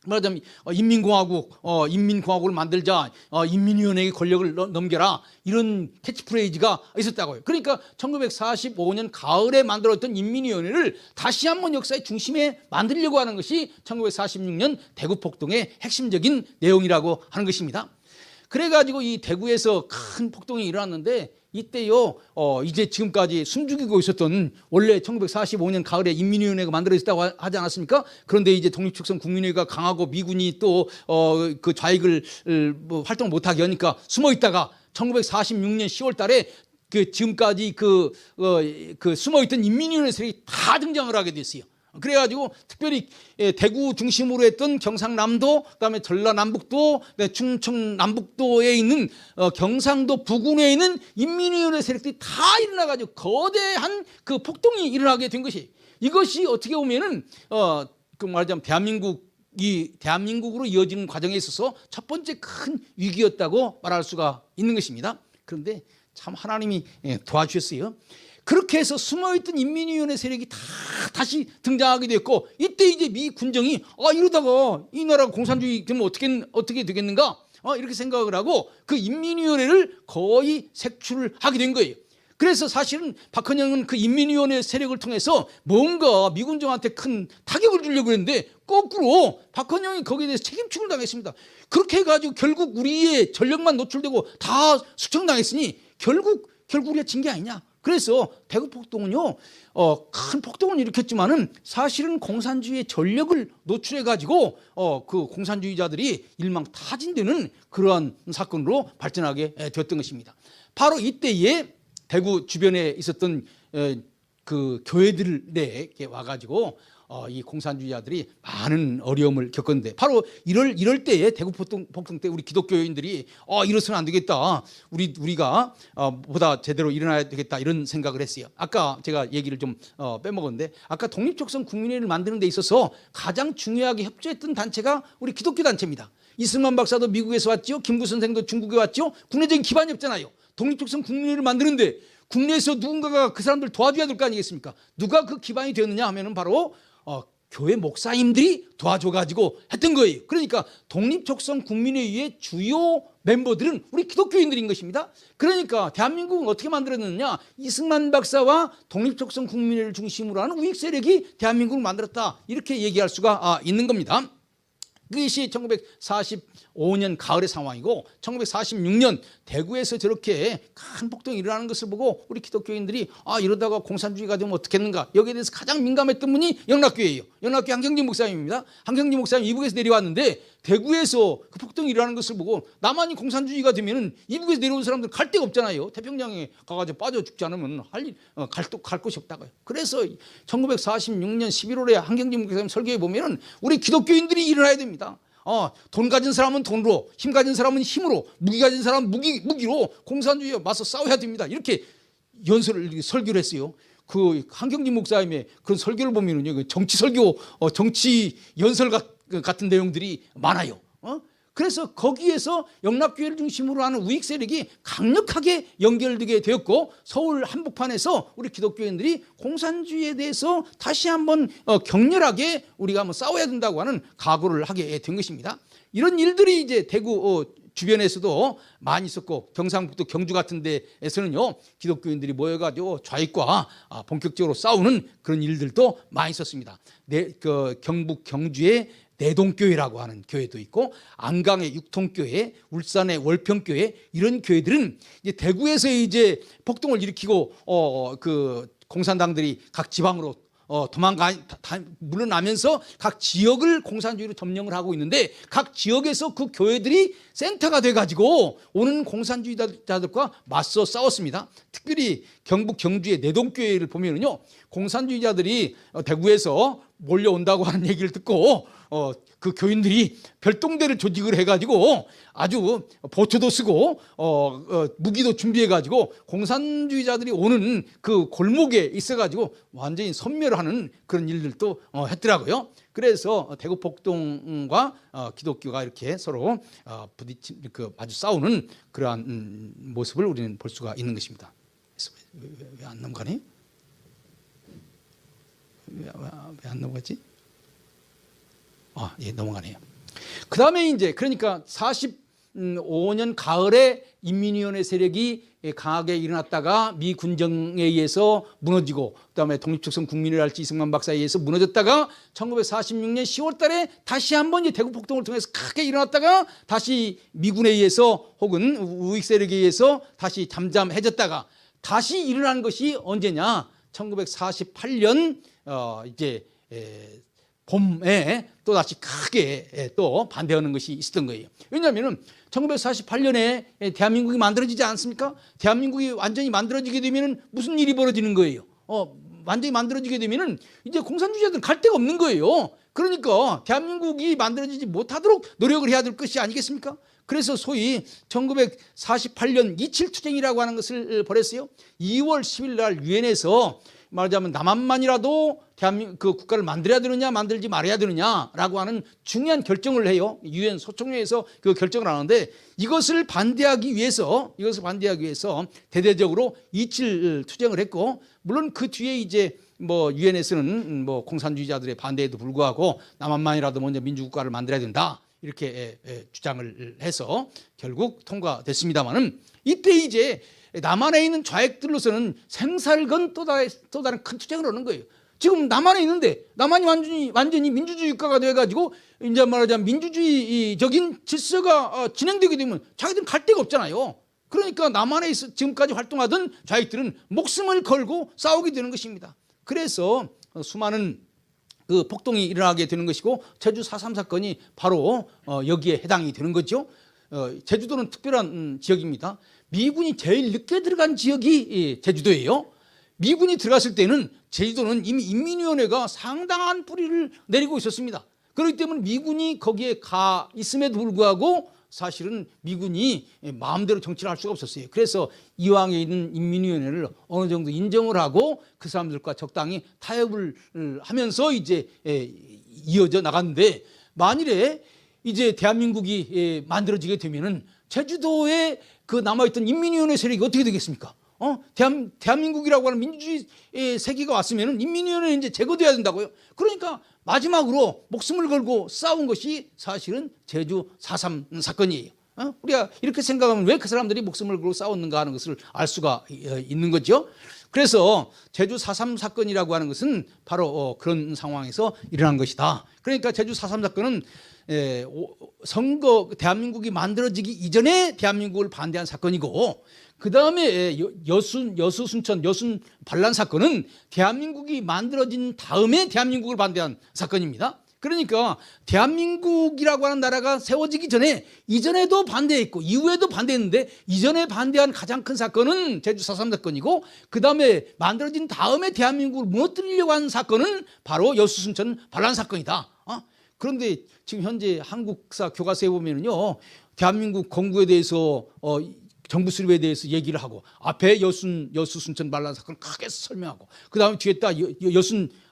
말하자면 인민공화국을 만들자, 인민위원회의 권력을 넘겨라, 이런 캐치프레이즈가 있었다고요. 그러니까 1945년 가을에 만들었던 인민위원회를 다시 한번 역사의 중심에 만들려고 하는 것이 1946년 대구 폭동의 핵심적인 내용이라고 하는 것입니다. 그래가지고 이 대구에서 큰 폭동이 일어났는데 이때요 이제 지금까지 숨죽이고 있었던 원래 1945년 가을에 인민위원회가 만들어졌다고 하지 않았습니까? 그런데 이제 독립적성 국민회가 강하고 미군이 또 그 좌익을 활동 못하게 하니까 숨어 있다가 1946년 10월 달에 그 지금까지 그 숨어 있던 인민위원회 세력이 다 등장을 하게 됐어요. 그래가지고 특별히 대구 중심으로 했던 경상남도, 그다음에 전라남북도, 충청남북도에 있는 경상도 부근에 있는 인민위원회 세력들이 다 일어나가지고 거대한 그 폭동이 일어나게 된 것이, 이것이 어떻게 보면은 그 말하자면 대한민국으로 이어지는 과정에 있어서 첫 번째 큰 위기였다고 말할 수가 있는 것입니다. 그런데 참 하나님이 도와주셨어요. 그렇게 해서 숨어있던 인민위원회 세력이 다 다시 등장하게 됐고, 이때 이제 미 군정이 이러다가 이 나라가 공산주의 되면 어떻게 되겠는가 이렇게 생각을 하고 그 인민위원회를 거의 색출을 하게 된 거예요. 그래서 사실은 박헌영은 그 인민위원회 세력을 통해서 뭔가 미군정한테 큰 타격을 주려고 했는데 거꾸로 박헌영이 거기에 대해서 책임축을 당했습니다. 그렇게 해가지고 결국 우리의 전력만 노출되고 다 숙청당했으니 결국 우리가 진 게 아니냐. 그래서 대구 폭동은요, 큰 폭동을 일으켰지만은 사실은 공산주의의 전력을 노출해가지고 그 공산주의자들이 일망타진되는 그러한 사건으로 발전하게 되었던 것입니다. 바로 이때에 대구 주변에 있었던 그 교회들에 와가지고 이 공산주의자들이 많은 어려움을 겪었는데, 바로 이럴 때에 대구 폭동 때 우리 기독교인들이 이러서는 안 되겠다, 우리가 보다 제대로 일어나야 되겠다, 이런 생각을 했어요. 아까 제가 얘기를 좀 빼먹었는데, 아까 독립적성 국민회를 만드는 데 있어서 가장 중요하게 협조했던 단체가 우리 기독교 단체입니다. 이승만 박사도 미국에서 왔죠, 김구 선생도 중국에 왔죠. 국내적인 기반이 없잖아요. 독립적성 국민회를 만드는데 국내에서 누군가가 그 사람들 도와줘야 될 거 아니겠습니까? 누가 그 기반이 되었느냐 하면은 바로 교회 목사님들이 도와줘가지고 했던 거예요. 그러니까 독립적성 국민회의의 주요 멤버들은 우리 기독교인들인 것입니다. 그러니까 대한민국은 어떻게 만들었느냐, 이승만 박사와 독립적성 국민회의를 중심으로 하는 우익 세력이 대한민국을 만들었다, 이렇게 얘기할 수가 있는 겁니다. 그것이 1945년 가을의 상황이고, 1946년 대구에서 저렇게 큰 폭동이 일어나는 것을 보고 우리 기독교인들이 이러다가 공산주의가 되면 어떻겠는가, 여기에 대해서 가장 민감했던 분이 영락교회예요. 영락교회 한경진 목사님입니다. 한경진 목사님 이북에서 내려왔는데 대구에서 그 폭동이 일어나는 것을 보고, 나만이 공산주의가 되면 이북에서 내려온 사람들 갈 데가 없잖아요. 태평양에 가가지고 빠져 죽지 않으면 갈 곳이 없다고요. 그래서 1946년 11월에 한경진 목사님 설교에 보면은 우리 기독교인들이 일어나야 됩니다. 돈 가진 사람은 돈으로, 힘 가진 사람은 힘으로, 무기 가진 사람은 무기로 공산주의에 맞서 싸워야 됩니다. 이렇게 설교를 했어요. 그 한경진 목사님의 그런 설교를 보면은요, 정치 설교, 정치 연설 같은 내용들이 많아요. 그래서 거기에서 영락교회를 중심으로 하는 우익 세력이 강력하게 연결되게 되었고, 서울 한복판에서 우리 기독교인들이 공산주의에 대해서 다시 한번 격렬하게 우리가 한번 싸워야 된다고 하는 각오를 하게 된 것입니다. 이런 일들이 이제 대구 주변에서도 많이 있었고, 경상북도 경주 같은 데에서는요, 기독교인들이 모여가지고 좌익과 본격적으로 싸우는 그런 일들도 많이 있었습니다. 경북 경주에 내동교회라고 하는 교회도 있고, 안강의 육통교회, 울산의 월평교회, 이런 교회들은 이제 대구에서 이제 폭동을 일으키고 그 공산당들이 각 지방으로 물러나면서 각 지역을 공산주의로 점령을 하고 있는데, 각 지역에서 그 교회들이 센터가 돼가지고 오는 공산주의자들과 맞서 싸웠습니다. 특별히 경북 경주의 내동교회를 보면은요, 공산주의자들이 대구에서 몰려온다고 하는 얘기를 듣고 그 교인들이 별동대를 조직을 해가지고 아주 보초도 쓰고 무기도 준비해가지고 공산주의자들이 오는 그 골목에 있어가지고 완전히 섬멸하는 그런 일들도 했더라고요. 그래서 대구 폭동과 기독교가 이렇게 서로 아주 싸우는 그러한 모습을 우리는 볼 수가 있는 것입니다. 왜 안 넘어가니? 왜 안 넘어가지? 예, 넘어가네요. 그 다음에 이제 그러니까 45년 가을에 인민위원회 세력이 강하게 일어났다가 미 군정에 의해서 무너지고, 그 다음에 독립적성 국민회를 할지 이승만 박사에 의해서 무너졌다가 1946년 10월 달에 다시 한번 대구 폭동을 통해서 크게 일어났다가 다시 미군에 의해서 혹은 우익 세력에 의해서 다시 잠잠해졌다가 다시 일어난 것이 언제냐? 1948년 이제 봄에 또 다시 크게 또 반대하는 것이 있었던 거예요. 왜냐하면 1948년에 대한민국이 만들어지지 않습니까? 대한민국이 완전히 만들어지게 되면 무슨 일이 벌어지는 거예요? 완전히 만들어지게 되면은 이제 공산주의자들은 갈 데가 없는 거예요. 그러니까 대한민국이 만들어지지 못하도록 노력을 해야 될 것이 아니겠습니까? 그래서 소위 1948년 이칠투쟁이라고 하는 것을 벌였어요. 2월 10일 날 유엔에서 말하자면 남한만이라도 대한민국 그 국가를 만들어야 되느냐 만들지 말아야 되느냐라고 하는 중요한 결정을 해요. 유엔 소총회에서 그 결정을 하는데 이것을 반대하기 위해서 대대적으로 이칠 투쟁을 했고, 물론 그 뒤에 이제 뭐 유엔에서는 뭐 공산주의자들의 반대에도 불구하고 남한만이라도 먼저 민주국가를 만들어야 된다 이렇게 주장을 해서 결국 통과됐습니다만은, 이때 이제 남한에 있는 좌익들로서는 생사를 건 또 다른 큰 투쟁을 하는 거예요. 지금 남한에 있는데 남한이 완전히 민주주의 국가가 돼가지고 이제 말하자면 민주주의적인 질서가 진행되게 되면 자기들은 갈 데가 없잖아요. 그러니까 남한에 지금까지 활동하던 좌익들은 목숨을 걸고 싸우게 되는 것입니다. 그래서 수많은 그 폭동이 일어나게 되는 것이고, 제주 4.3 사건이 바로 여기에 해당이 되는 거죠. 제주도는 특별한 지역입니다. 미군이 제일 늦게 들어간 지역이 제주도예요. 미군이 들어갔을 때는 제주도는 이미 인민위원회가 상당한 뿌리를 내리고 있었습니다. 그렇기 때문에 미군이 거기에 가 있음에도 불구하고 사실은 미군이 마음대로 정치를 할 수가 없었어요. 그래서 이왕에 있는 인민위원회를 어느 정도 인정을 하고 그 사람들과 적당히 타협을 하면서 이제 이어져 나갔는데, 만일에 이제 대한민국이 만들어지게 되면은 제주도에 그 남아있던 인민위원회 세력이 어떻게 되겠습니까? 대한민국이라고 하는 민주주의 세계가 왔으면은 인민위원회는 이제 제거돼야 된다고요. 그러니까 마지막으로 목숨을 걸고 싸운 것이 사실은 제주 4.3 사건이에요. 우리가 이렇게 생각하면 왜 그 사람들이 목숨을 걸고 싸웠는가 하는 것을 알 수가 있는 거죠. 그래서 제주 4.3 사건이라고 하는 것은 바로 그런 상황에서 일어난 것이다. 그러니까 제주 4.3 사건은 대한민국이 만들어지기 이전에 대한민국을 반대한 사건이고, 그 다음에 여순 반란 사건은 대한민국이 만들어진 다음에 대한민국을 반대한 사건입니다. 그러니까 대한민국이라고 하는 나라가 세워지기 전에 이전에도 반대했고 이후에도 반대했는데, 이전에 반대한 가장 큰 사건은 제주 4.3 사건이고, 그 다음에 만들어진 다음에 대한민국을 무너뜨리려고 하는 사건은 바로 여수순천 반란 사건이다. 그런데 지금 현재 한국사 교과서에 보면은요, 대한민국 건국에 대해서 정부 수립에 대해서 얘기를 하고, 앞에 여수순천 반란 사건을 크게 설명하고, 그 다음에 뒤에다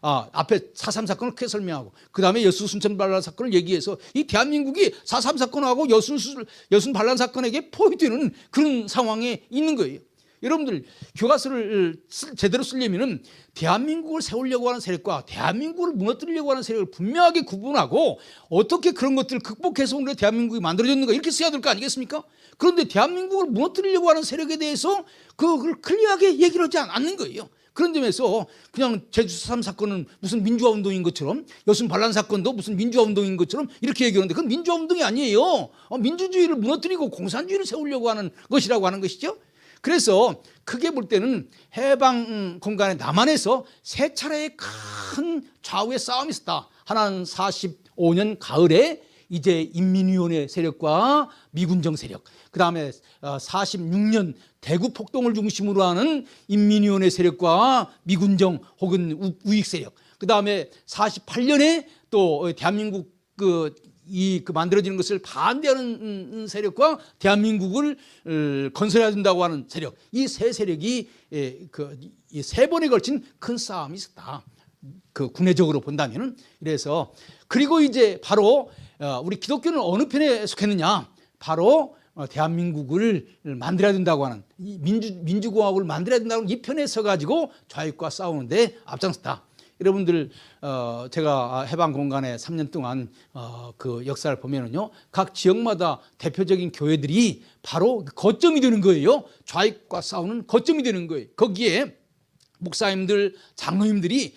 앞에 4.3 사건을 크게 설명하고, 그 다음에 여수순천 반란 사건을 얘기해서 이 대한민국이 4.3 사건하고 여순 반란 사건에게 포위되는 그런 상황에 있는 거예요. 여러분들 교과서를 제대로 쓰려면은 대한민국을 세우려고 하는 세력과 대한민국을 무너뜨리려고 하는 세력을 분명하게 구분하고, 어떻게 그런 것들을 극복해서 오늘 대한민국이 만들어졌는가 이렇게 써야 될 거 아니겠습니까? 그런데 대한민국을 무너뜨리려고 하는 세력에 대해서 그걸 클리어하게 얘기를 하지 않는 거예요. 그런 점에서 그냥 제주 4.3 사건은 무슨 민주화 운동인 것처럼, 여순 반란 사건도 무슨 민주화 운동인 것처럼 이렇게 얘기하는데, 그건 민주화 운동이 아니에요. 민주주의를 무너뜨리고 공산주의를 세우려고 하는 것이라고 하는 것이죠. 그래서 크게 볼 때는 해방 공간의 남한에서 세 차례의 큰 좌우의 싸움이 있었다. 하나는 45년 가을에 이제 인민위원회 세력과 미군정 세력, 그 다음에 46년 대구 폭동을 중심으로 하는 인민위원회 세력과 미군정 혹은 우익 세력, 그 다음에 48년에 또 대한민국 만들어지는 것을 반대하는 세력과 대한민국을 건설해야 된다고 하는 세력, 이 세 세력이 이 세 번에 걸친 큰 싸움이 있었다. 그 군내적으로 본다면은. 그래서 그리고 이제 바로 우리 기독교는 어느 편에 속했느냐? 바로 대한민국을 만들어야 된다고 하는, 민주공화국을 만들어야 된다고 하는 이 편에 서가지고 좌익과 싸우는데 앞장섰다. 여러분들 제가 해방 공간에 3년 동안 그 역사를 보면은요, 각 지역마다 대표적인 교회들이 바로 거점이 되는 거예요. 좌익과 싸우는 거점이 되는 거예요. 거기에 목사님들, 장로님들이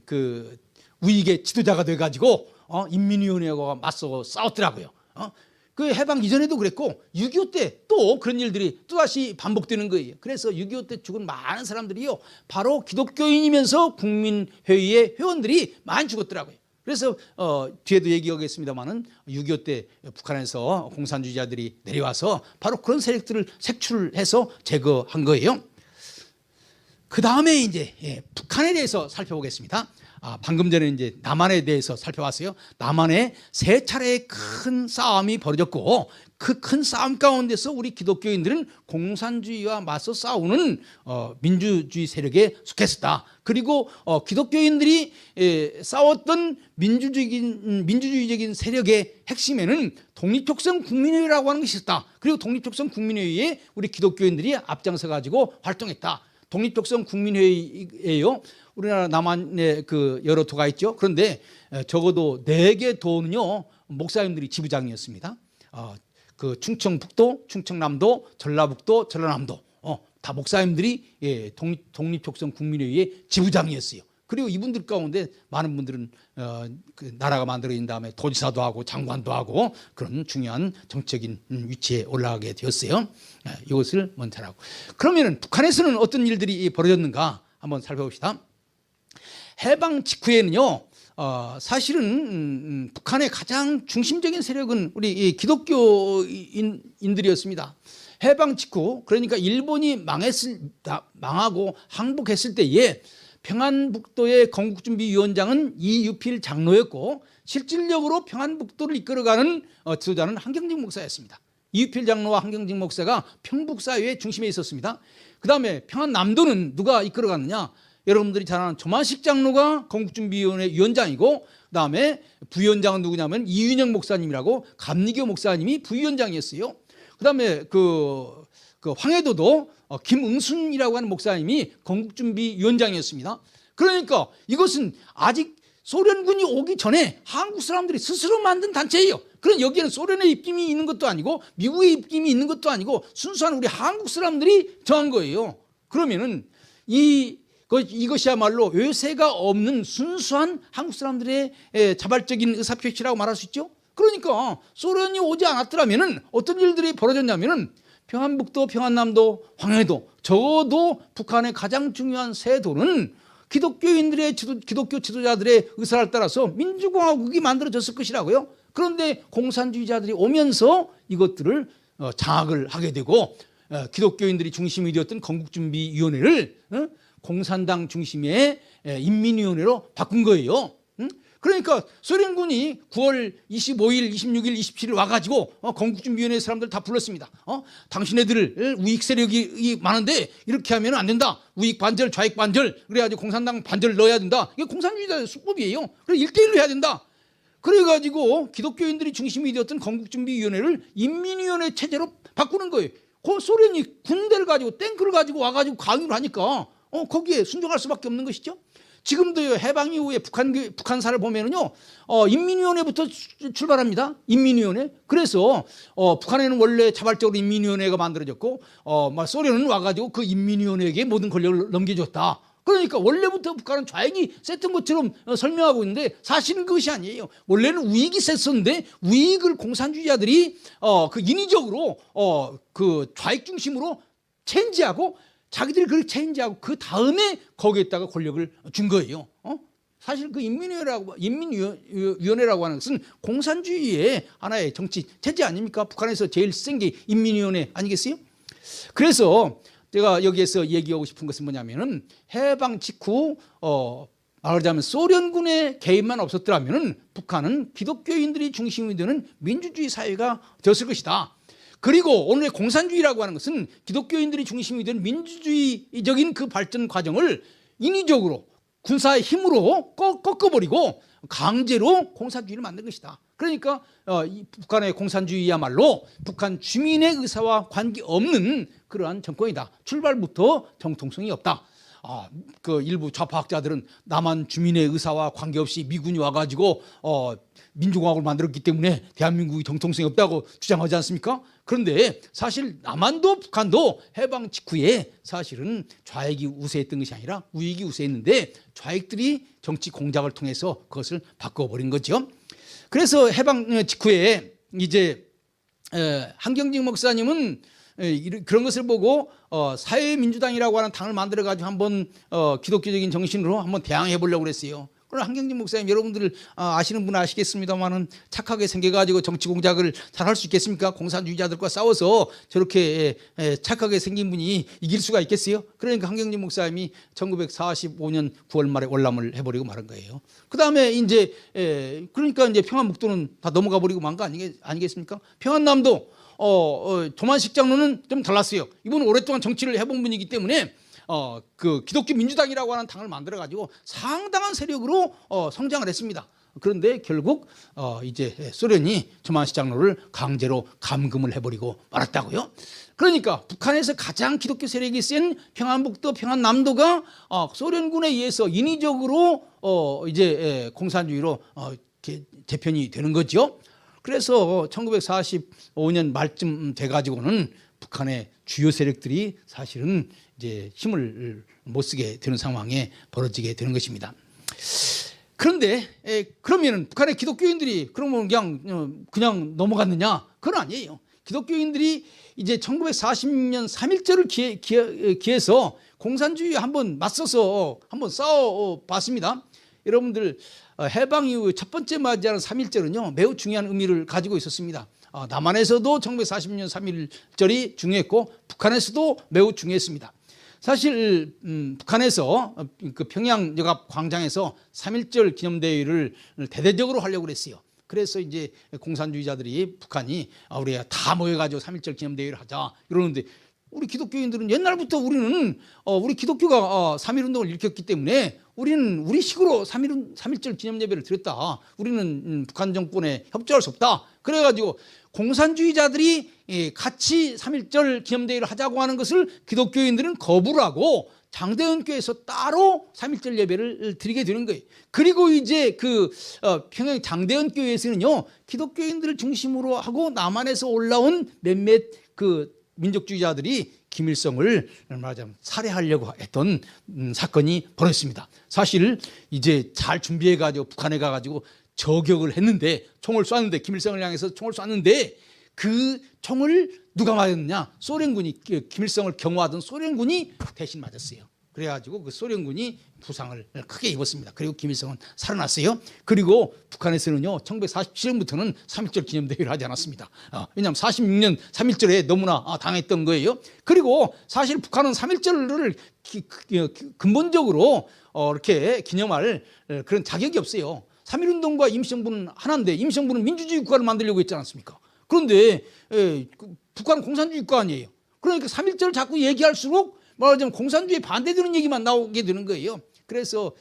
그 우익의 지도자가 돼가지고 인민위원회와 맞서 싸웠더라고요. 그 해방 이전에도 그랬고 6.25 때 또 그런 일들이 또다시 반복되는 거예요. 그래서 6.25 때 죽은 많은 사람들이요, 바로 기독교인이면서 국민회의의 회원들이 많이 죽었더라고요. 그래서 뒤에도 얘기하겠습니다마는 6.25 때 북한에서 공산주의자들이 내려와서 바로 그런 세력들을 색출해서 제거한 거예요. 그 다음에 이제 북한에 대해서 살펴보겠습니다. 방금 전에 이제 남한에 대해서 살펴봤어요. 남한에 세 차례의 큰 싸움이 벌어졌고 그 큰 싸움 가운데서 우리 기독교인들은 공산주의와 맞서 싸우는 민주주의 세력에 속했었다. 그리고 기독교인들이 싸웠던 민주주의적인 세력의 핵심에는 독립혁명 국민회의라고 하는 것이 있었다. 그리고 독립혁명 국민회의에 우리 기독교인들이 앞장서 가지고 활동했다. 독립혁명 국민회의예요. 우리나라 남한에 그 여러 도가 있죠. 그런데 적어도 4개 도는요 목사님들이 지부장이었습니다. 그 충청북도, 충청남도, 전라북도, 전라남도 다 목사님들이 독립혁명 국민회의의 지부장이었어요. 그리고 이분들 가운데 많은 분들은 그 나라가 만들어진 다음에 도지사도 하고 장관도 하고 그런 중요한 정치적인 위치에 올라가게 되었어요. 이것을 먼저 하고. 그러면은 북한에서는 어떤 일들이 벌어졌는가 한번 살펴봅시다. 해방 직후에는요. 사실은 북한의 가장 중심적인 세력은 우리 기독교인들이었습니다. 해방 직후, 그러니까 일본이 망하고 항복했을 때에 평안북도의 건국준비위원장은 이유필 장로였고 실질적으로 평안북도를 이끌어가는 지도자는 한경직 목사였습니다. 이유필 장로와 한경직 목사가 평북사회의 중심에 있었습니다. 그 다음에 평안남도는 누가 이끌어갔느냐? 여러분들이 잘 아는 조만식 장로가 건국준비위원회 위원장이고 그 다음에 부위원장은 누구냐면 이윤영 목사님이라고 감리교 목사님이 부위원장이었어요. 그 다음에 그 황해도도 김응순이라고 하는 목사님이 건국준비위원장이었습니다. 그러니까 이것은 아직 소련군이 오기 전에 한국 사람들이 스스로 만든 단체예요. 그럼 여기에는 소련의 입김이 있는 것도 아니고 미국의 입김이 있는 것도 아니고 순수한 우리 한국 사람들이 정한 거예요. 그러면은 이것이야말로 외세가 없는 순수한 한국 사람들의 자발적인 의사표시라고 말할 수 있죠. 그러니까 소련이 오지 않았더라면 어떤 일들이 벌어졌냐면 평안북도, 평안남도, 황해도 적어도 북한의 가장 중요한 세 도는 기독교인들의 기독교 지도자들의 의사를 따라서 민주공화국이 만들어졌을 것이라고요. 그런데 공산주의자들이 오면서 이것들을 장악을 하게 되고 기독교인들이 중심이 되었던 건국준비위원회를 공산당 중심의 인민위원회로 바꾼 거예요. 그러니까 소련군이 9월 25일, 26일, 27일 와가지고 건국준비위원회 사람들 다 불렀습니다. 당신네들 우익 세력이 많은데 이렇게 하면 안 된다. 우익 반절, 좌익 반절. 그래가지고 공산당 반절 넣어야 된다. 이게 공산주의자의 수법이에요. 그래서 1대1로 해야 된다. 그래가지고 기독교인들이 중심이 되었던 건국준비위원회를 인민위원회 체제로 바꾸는 거예요. 그 소련이 군대를 가지고 탱크를 가지고 와가지고 강요를 하니까 거기에 순종할 수밖에 없는 것이죠. 지금도 해방 이후에 북한사를 보면은요, 인민위원회부터 출발합니다. 인민위원회. 그래서 북한에는 원래 자발적으로 인민위원회가 만들어졌고, 소련은 와가지고 그 인민위원회에게 모든 권력을 넘겨줬다. 그러니까 원래부터 북한은 좌익이 셌던 것처럼 설명하고 있는데 사실은 그것이 아니에요. 원래는 우익이 셌었는데 우익을 공산주의자들이 그 인위적으로 그 좌익 중심으로 체인지하고 자기들이 그걸 체인지하고 그 다음에 거기에다가 권력을 준 거예요. 사실 그 인민위원회라고 하는 것은 공산주의의 하나의 정치 체제 아닙니까? 북한에서 제일 센 게 인민위원회 아니겠어요? 그래서 제가 여기에서 얘기하고 싶은 것은 뭐냐면은 해방 직후 말하자면 소련군의 개입만 없었더라면은 북한은 기독교인들이 중심이 되는 민주주의 사회가 되었을 것이다. 그리고 오늘의 공산주의라고 하는 것은 기독교인들이 중심이 된 민주주의적인 그 발전 과정을 인위적으로 군사의 힘으로 꺾어버리고 강제로 공산주의를 만든 것이다. 그러니까 북한의 공산주의야말로 북한 주민의 의사와 관계없는 그러한 정권이다. 출발부터 정통성이 없다. 그 일부 좌파학자들은 남한 주민의 의사와 관계없이 미군이 와가지고 민주공화국을 만들었기 때문에 대한민국이 정통성이 없다고 주장하지 않습니까? 그런데 사실 남한도 북한도 해방 직후에 사실은 좌익이 우세했던 것이 아니라 우익이 우세했는데 좌익들이 정치 공작을 통해서 그것을 바꿔버린 거죠. 그래서 해방 직후에 이제 한경직 목사님은 그런 것을 보고 사회민주당이라고 하는 당을 만들어가지고 한번 기독교적인 정신으로 한번 대항해 보려고 그랬어요. 물론 한경진 목사님 여러분들 아시는 분은 아시겠습니다만은 착하게 생겨가지고 정치 공작을 잘 할 수 있겠습니까? 공산주의자들과 싸워서 저렇게 착하게 생긴 분이 이길 수가 있겠어요? 그러니까 한경진 목사님이 1945년 9월 말에 월남을 해버리고 말은 거예요. 그 다음에 이제 그러니까 이제 평안북도는 다 넘어가 버리고 만 거 아니겠습니까? 평안남도 조만식 장로는 좀 달랐어요. 이분은 오랫동안 정치를 해본 분이기 때문에 그 기독교 민주당이라고 하는 당을 만들어 가지고 상당한 세력으로 성장을 했습니다. 그런데 결국 이제 소련이 조만식 장로를 강제로 감금을 해버리고 말았다고요. 그러니까 북한에서 가장 기독교 세력이 센 평안북도, 평안남도가 소련군에 의해서 인위적으로 이제 공산주의로 재편이 되는 거죠. 그래서 1945년 말쯤 돼가지고는 북한의 주요 세력들이 사실은 이제 힘을 못 쓰게 되는 상황에 벌어지게 되는 것입니다. 그런데 그러면은 북한의 기독교인들이 그러면 그냥 넘어갔느냐? 그건 아니에요. 기독교인들이 이제 1946년 3.1절을 기해서 공산주의에 한번 맞서서 한번 싸워봤습니다. 여러분들 해방 이후 첫 번째 맞이하는 3.1절은요 매우 중요한 의미를 가지고 있었습니다. 남한에서도 1940년 3.1절이 중요했고 북한에서도 매우 중요했습니다. 사실 북한에서 그 평양역앞 광장에서 3.1절 기념대회를 대대적으로 하려고 그랬어요. 그래서 이제 공산주의자들이 북한이 우리가 다 모여가지고 3.1절 기념대회를 하자 이러는데 우리 기독교인들은 옛날부터 우리 기독교가 3.1운동을 일으켰기 때문에 우리는 우리 식으로 3.1절 기념 예배를 드렸다. 우리는 북한 정권에 협조할 수 없다. 그래가지고 공산주의자들이 같이 3.1절 기념대회를 하자고 하는 것을 기독교인들은 거부를 하고 장대원교회에서 따로 3.1절 예배를 드리게 되는 거예요. 그리고 이제 그 평양 장대원교회에서는요 기독교인들을 중심으로 하고 남한에서 올라온 몇몇 그 민족주의자들이 김일성을 말하자면 살해하려고 했던 사건이 벌어졌습니다. 사실 이제 잘 준비해가지고 북한에 가가지고 저격을 했는데 총을 쐈는데 김일성을 향해서 총을 쐈는데 그 총을 누가 맞았느냐? 소련군이 김일성을 경호하던 소련군이 대신 맞았어요. 그래가지고 그 소련군이 부상을 크게 입었습니다. 그리고 김일성은 살아났어요. 그리고 북한에서는요 1947년부터는 3.1절 기념대회를 하지 않았습니다. 왜냐하면 46년 3.1절에 너무나 당했던 거예요. 그리고 사실 북한은 3.1절을 근본적으로 이렇게 기념할 그런 자격이 없어요. 3.1운동과 임시정부는 하나인데 임시정부는 민주주의 국가를 만들려고 했지 않습니까? 그런데 북한은 공산주의 국가 아니에요. 그러니까 3.1절을 자꾸 얘기할수록 말하자면 공산주의에 반대되는 얘기만 나오게 되는 거예요. 그래서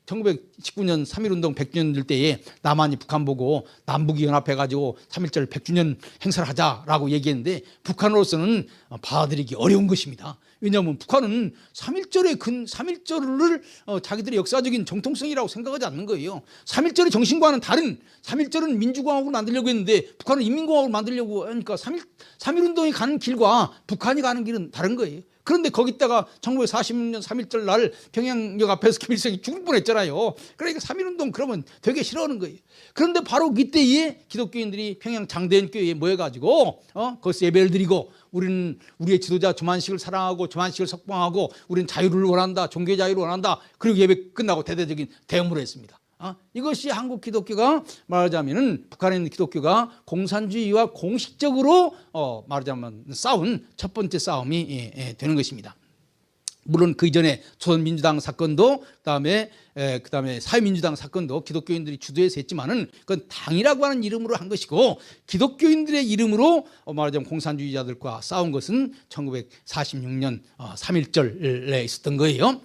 1919년 3.1운동 100주년 될 때에 남한이 북한 보고 남북이 연합해가지고 3.1절 100주년 행사를 하자라고 얘기했는데 북한으로서는 받아들이기 어려운 것입니다. 왜냐하면 북한은 3.1절을 자기들의 역사적인 정통성이라고 생각하지 않는 거예요. 3.1절의 정신과는 다른 3.1절은 민주공화국을 만들려고 했는데 북한은 인민공화국을 만들려고 하니까 3.1운동이 가는 길과 북한이 가는 길은 다른 거예요. 그런데 거기다가 1946년 3.1절 날 평양역 앞에서 김일성이 죽을 뻔했잖아요. 그러니까 3.1운동 그러면 되게 싫어하는 거예요. 그런데 바로 이때에 기독교인들이 평양 장대현교회에 모여가지고 거기서 예배를 드리고 우리는 우리의 지도자 조만식을 사랑하고 조만식을 석방하고 우리는 자유를 원한다. 종교 자유를 원한다. 그리고 예배 끝나고 대대적인 대응을 했습니다. 이것이 한국 기독교가 말하자면 북한에 있는 기독교가 공산주의와 공식적으로 말하자면 싸운 첫 번째 싸움이 되는 것입니다. 물론 그 이전에 조선민주당 사건도 그다음에 사회민주당 사건도 기독교인들이 주도해서 했지만은 그건 당이라고 하는 이름으로 한 것이고 기독교인들의 이름으로 말하자면 공산주의자들과 싸운 것은 1946년 3.1절에 있었던 거예요.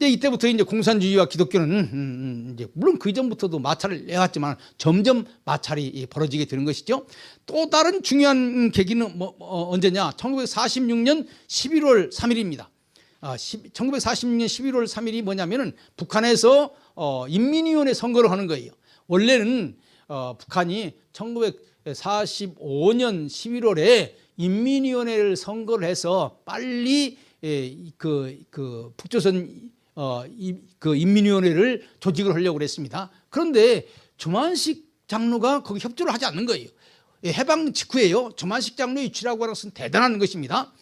이때부터 이제 공산주의와 기독교는 이제 물론 그 이전부터도 마찰을 해왔지만 점점 마찰이 벌어지게 되는 것이죠. 또 다른 중요한 계기는 언제냐? 1946년 11월 3일입니다. 1946년 11월 3일이 뭐냐면은 북한에서 인민위원회 선거를 하는 거예요. 원래는 북한이 1945년 11월에 인민위원회를 선거를 해서 빨리 그 북조선 그 인민위원회를 조직을 하려고 했습니다. 그런데 조만식 장로가 거기 협조를 하지 않는 거예요. 해방 직후에요. 조만식 장로의 위치라고 하는 것은 대단한 것입니다.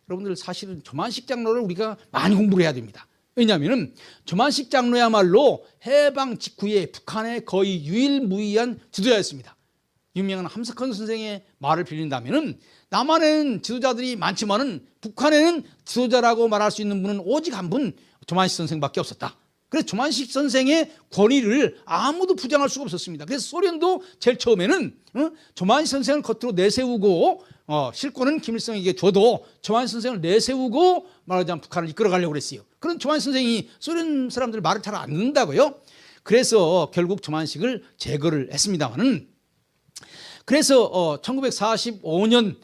여러분들 사실은 조만식 장로를 우리가 많이 공부를 해야 됩니다. 왜냐하면 조만식 장로야말로 해방 직후에 북한의 거의 유일무이한 지도자였습니다. 유명한 함석헌 선생의 말을 빌린다면 남한에는 지도자들이 많지만은 북한에는 지도자라고 말할 수 있는 분은 오직 한 분, 조만식 선생밖에 없었다. 그래서 조만식 선생의 권위를 아무도 부정할 수가 없었습니다. 그래서 소련도 제일 처음에는 조만식 선생을 겉으로 내세우고 실권은 김일성에게 줘도 조만식 선생을 내세우고 말하자면 북한을 이끌어가려고 그랬어요. 그런 조만식 선생이 소련 사람들 말을 잘 안 듣는다고요. 그래서 결국 조만식을 제거를 했습니다마는, 그래서 1945년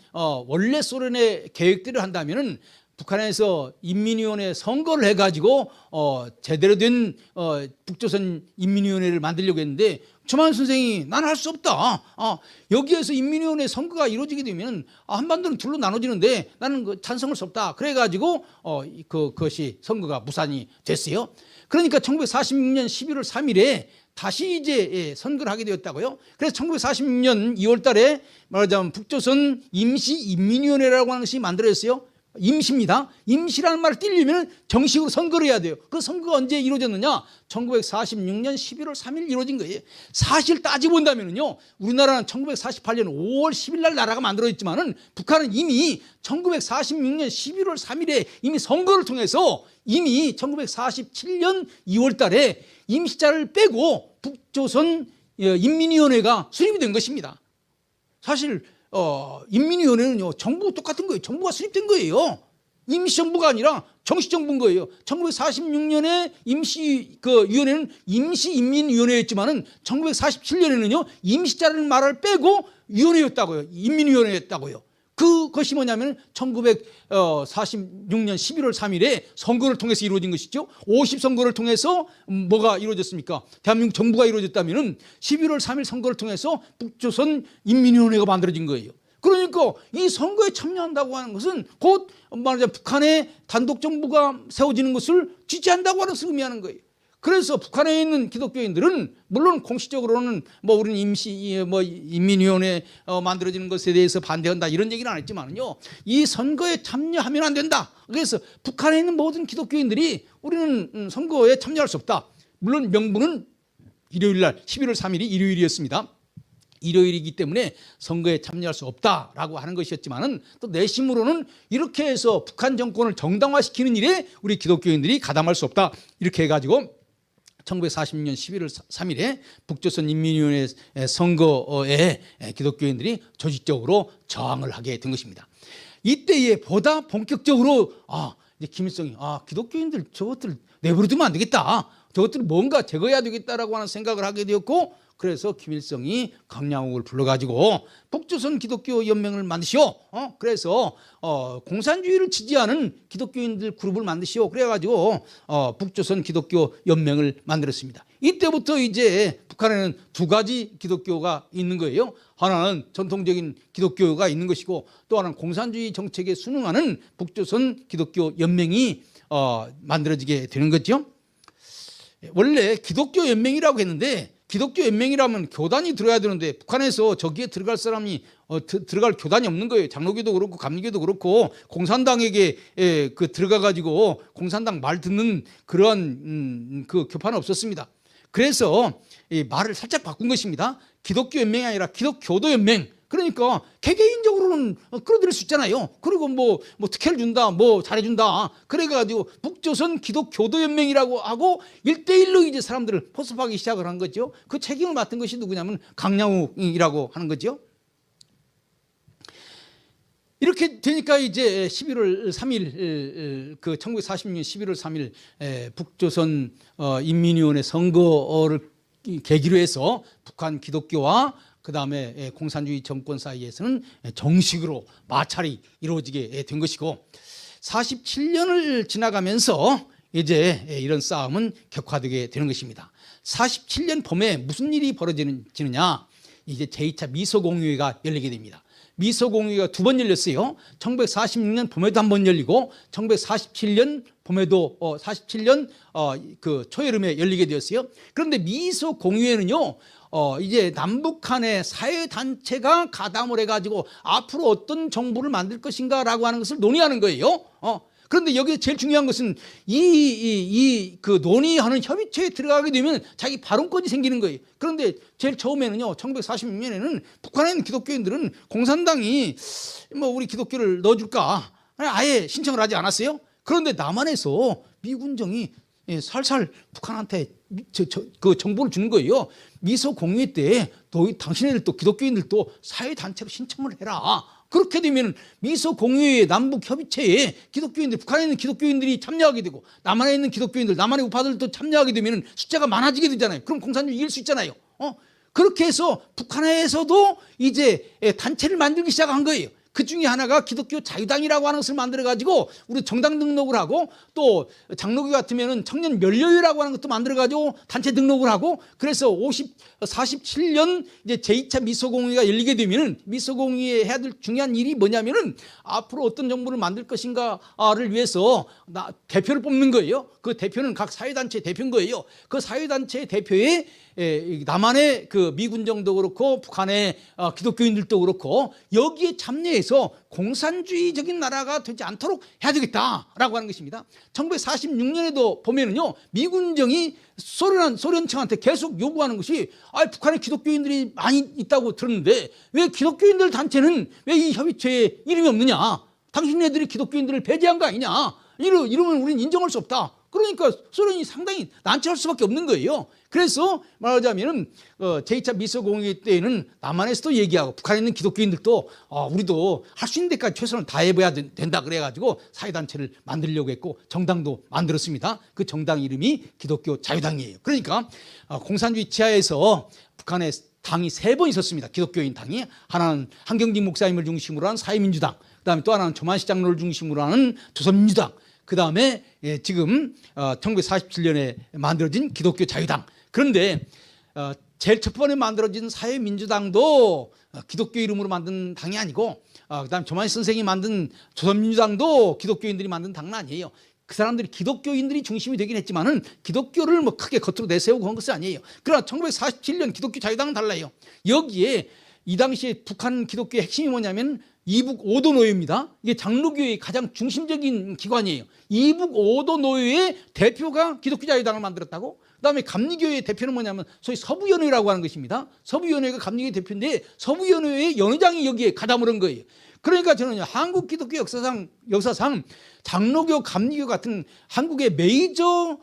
원래 소련의 계획대로 한다면은 북한에서 인민위원회 선거를 해가지고 제대로 된 북조선 인민위원회를 만들려고 했는데 조만식 선생이 나는 할 수 없다. 여기에서 인민위원회 선거가 이루어지게 되면 한반도는 둘로 나눠지는데 나는 찬성할 수 없다. 그래가지고 그것이 선거가 무산이 됐어요. 그러니까 1946년 11월 3일에 다시 이제 선거를 하게 되었다고요. 그래서 1946년 2월 달에 말하자면 북조선 임시인민위원회라고 하는 것이 만들어졌어요. 임시입니다. 임시라는 말을 띄려면 정식으로 선거를 해야 돼요. 그 선거가 언제 이루어졌느냐? 1946년 11월 3일 이루어진 거예요. 사실 따지고 본다면요, 우리나라는 1948년 5월 10일 날 나라가 만들어졌지만은 북한은 이미 1946년 11월 3일에 이미 선거를 통해서 이미 1947년 2월 달에 임시자를 빼고 북조선 인민위원회가 수립이 된 것입니다. 사실 인민위원회는요, 정부 똑같은 거예요. 정부가 수립된 거예요. 임시정부가 아니라 정식정부인 거예요. 1946년에 위원회는 임시인민위원회였지만은 1947년에는요, 임시자라는 말을 빼고 위원회였다고요. 인민위원회였다고요. 그것이 뭐냐면 1946년 11월 3일에 선거를 통해서 이루어진 것이죠. 50선거를 통해서 뭐가 이루어졌습니까? 대한민국 정부가 이루어졌다면 11월 3일 선거를 통해서 북조선 인민위원회가 만들어진 거예요. 그러니까 이 선거에 참여한다고 하는 것은 곧 말하자면 북한의 단독 정부가 세워지는 것을 지지한다고 하는 것을 의미하는 거예요. 그래서 북한에 있는 기독교인들은 물론 공식적으로는 우리는 인민위원회 만들어지는 것에 대해서 반대한다 이런 얘기는 안 했지만요, 이 선거에 참여하면 안 된다. 그래서 북한에 있는 모든 기독교인들이 우리는 선거에 참여할 수 없다. 물론 명분은 일요일 날 11월 3일이 일요일이었습니다. 일요일이기 때문에 선거에 참여할 수 없다라고 하는 것이었지만은 또 내심으로는 이렇게 해서 북한 정권을 정당화시키는 일에 우리 기독교인들이 가담할 수 없다. 이렇게 해가지고 1946년 11월 3일에 북조선 인민위원회 선거에 기독교인들이 조직적으로 저항을 하게 된 것입니다. 이때에 보다 본격적으로 이제 김일성이 기독교인들 저것들 내버려두면 안 되겠다. 저것들 뭔가 제거해야 되겠다라고 하는 생각을 하게 되었고, 그래서 김일성이 강량옥을 불러가지고 북조선 기독교 연맹을 만드시오. 그래서 공산주의를 지지하는 기독교인들 그룹을 만드시오. 그래가지고 북조선 기독교 연맹을 만들었습니다. 이때부터 이제 북한에는 두 가지 기독교가 있는 거예요. 하나는 전통적인 기독교가 있는 것이고, 또 하나는 공산주의 정책에 순응하는 북조선 기독교 연맹이 만들어지게 되는 거죠. 원래 기독교 연맹이라고 했는데, 기독교 연맹이라면 교단이 들어야 되는데 북한에서 저기에 들어갈 사람이 들어갈 교단이 없는 거예요. 장로교도 그렇고 감리교도 그렇고 공산당에게 들어가 가지고 공산당 말 듣는 그러한 그 교파는 없었습니다. 그래서 이 말을 살짝 바꾼 것입니다. 기독교 연맹이 아니라 기독교도 연맹. 그러니까 개개인적으로는 끌어들일 수 있잖아요. 그리고 뭐 특혜를 준다, 뭐 잘해준다. 그래가지고 북조선 기독교도 연맹이라고 하고 1대1로 이제 사람들을 포섭하기 시작을 한 거죠. 그 책임을 맡은 것이 누구냐면 강량욱이라고 하는 거죠. 이렇게 되니까 이제 11월 3일, 1946년 11월 3일 북조선 인민위원회 선거를 계기로 해서 북한 기독교와 그 다음에 공산주의 정권 사이에서는 정식으로 마찰이 이루어지게 된 것이고, 47년을 지나가면서 이제 이런 싸움은 격화되게 되는 것입니다. 47년 봄에 무슨 일이 벌어지느냐, 이제 제2차 미소공유회가 열리게 됩니다. 미소공유회가 두 번 열렸어요. 1946년 봄에도 한 번 열리고 1947년 봄에도 47년 그 초여름에 열리게 되었어요. 그런데 미소공유회는요, 이제 남북한의 사회단체가 가담을 해가지고 앞으로 어떤 정부를 만들 것인가라고 하는 것을 논의하는 거예요. 그런데 여기서 제일 중요한 것은 그 논의하는 협의체에 들어가게 되면 자기 발언권이 생기는 거예요. 그런데 제일 처음에는요, 1946년에는 북한에 있는 기독교인들은 공산당이 뭐 우리 기독교를 넣어줄까 아예 신청을 하지 않았어요. 그런데 남한에서 미군정이 살살 북한한테 그 정보를 주는 거예요. 미소 공유회 때 당신네들도 기독교인들도 사회단체로 신청을 해라. 그렇게 되면 미소 공유회 남북 협의체에 기독교인들, 북한에 있는 기독교인들이 참여하게 되고 남한에 있는 기독교인들, 남한의 우파들도 참여하게 되면 숫자가 많아지게 되잖아요. 그럼 공산주의 이길 수 있잖아요. 그렇게 해서 북한에서도 이제 단체를 만들기 시작한 거예요. 그 중에 하나가 기독교 자유당이라고 하는 것을 만들어가지고 우리 정당 등록을 하고, 또 장로교 같으면은 청년 멸려회라고 하는 것도 만들어가지고 단체 등록을 하고, 그래서 47년 이제 제2차 미소공의가 열리게 되면은 미소공의에 해야 될 중요한 일이 뭐냐면은 앞으로 어떤 정부를 만들 것인가를 위해서 대표를 뽑는 거예요. 그 대표는 각 사회단체 대표인 거예요. 그 사회단체 대표에 남한의 그 미군정도 그렇고 북한의 기독교인들도 그렇고 여기에 참여해서 공산주의적인 나라가 되지 않도록 해야 되겠다라고 하는 것입니다. 1946년에도 보면은요, 미군정이 소련 측한테 계속 요구하는 것이, 북한에 기독교인들이 많이 있다고 들었는데 왜 기독교인들 단체는 왜 이 협의체에 이름이 없느냐? 당신네들이 기독교인들을 배제한 거 아니냐? 이러면 우리는 인정할 수 없다. 그러니까 소련이 상당히 난처할 수밖에 없는 거예요. 그래서 말하자면 제2차 미소공의 때에는 남한에서도 얘기하고 북한에 있는 기독교인들도 우리도 할 수 있는 데까지 최선을 다해봐야 된다 그래가지고 사회단체를 만들려고 했고 정당도 만들었습니다. 그 정당 이름이 기독교 자유당이에요. 그러니까 공산주의 치하에서 북한에 당이 3번 있었습니다. 기독교인 당이. 하나는 한경직 목사님을 중심으로 한 사회민주당, 그다음에 또 하나는 조만식 장로를 중심으로 하는 조선민주당, 그 다음에 지금 1947년에 만들어진 기독교 자유당. 그런데 제일 첫 번에 만들어진 사회민주당도 기독교 이름으로 만든 당이 아니고, 그 다음에 조만식 선생이 만든 조선민주당도 기독교인들이 만든 당은 아니에요. 그 사람들이 기독교인들이 중심이 되긴 했지만은 기독교를 뭐 크게 겉으로 내세우고 그런 것은 아니에요. 그러나 1947년 기독교 자유당은 달라요. 여기에 이 당시에 북한 기독교의 핵심이 뭐냐면 이북 5도 노예입니다. 이게 장로교의 가장 중심적인 기관이에요. 이북 5도 노예의 대표가 기독교 자유당을 만들었다고? 그다음에 감리교의 대표는 뭐냐면 소위 서부연회라고 하는 것입니다. 서부연회가 감리교의 대표인데 서부연회의 연회장이 여기에 가담을 한 거예요. 그러니까 저는 한국 기독교 역사상 장로교, 감리교 같은 한국의 메이저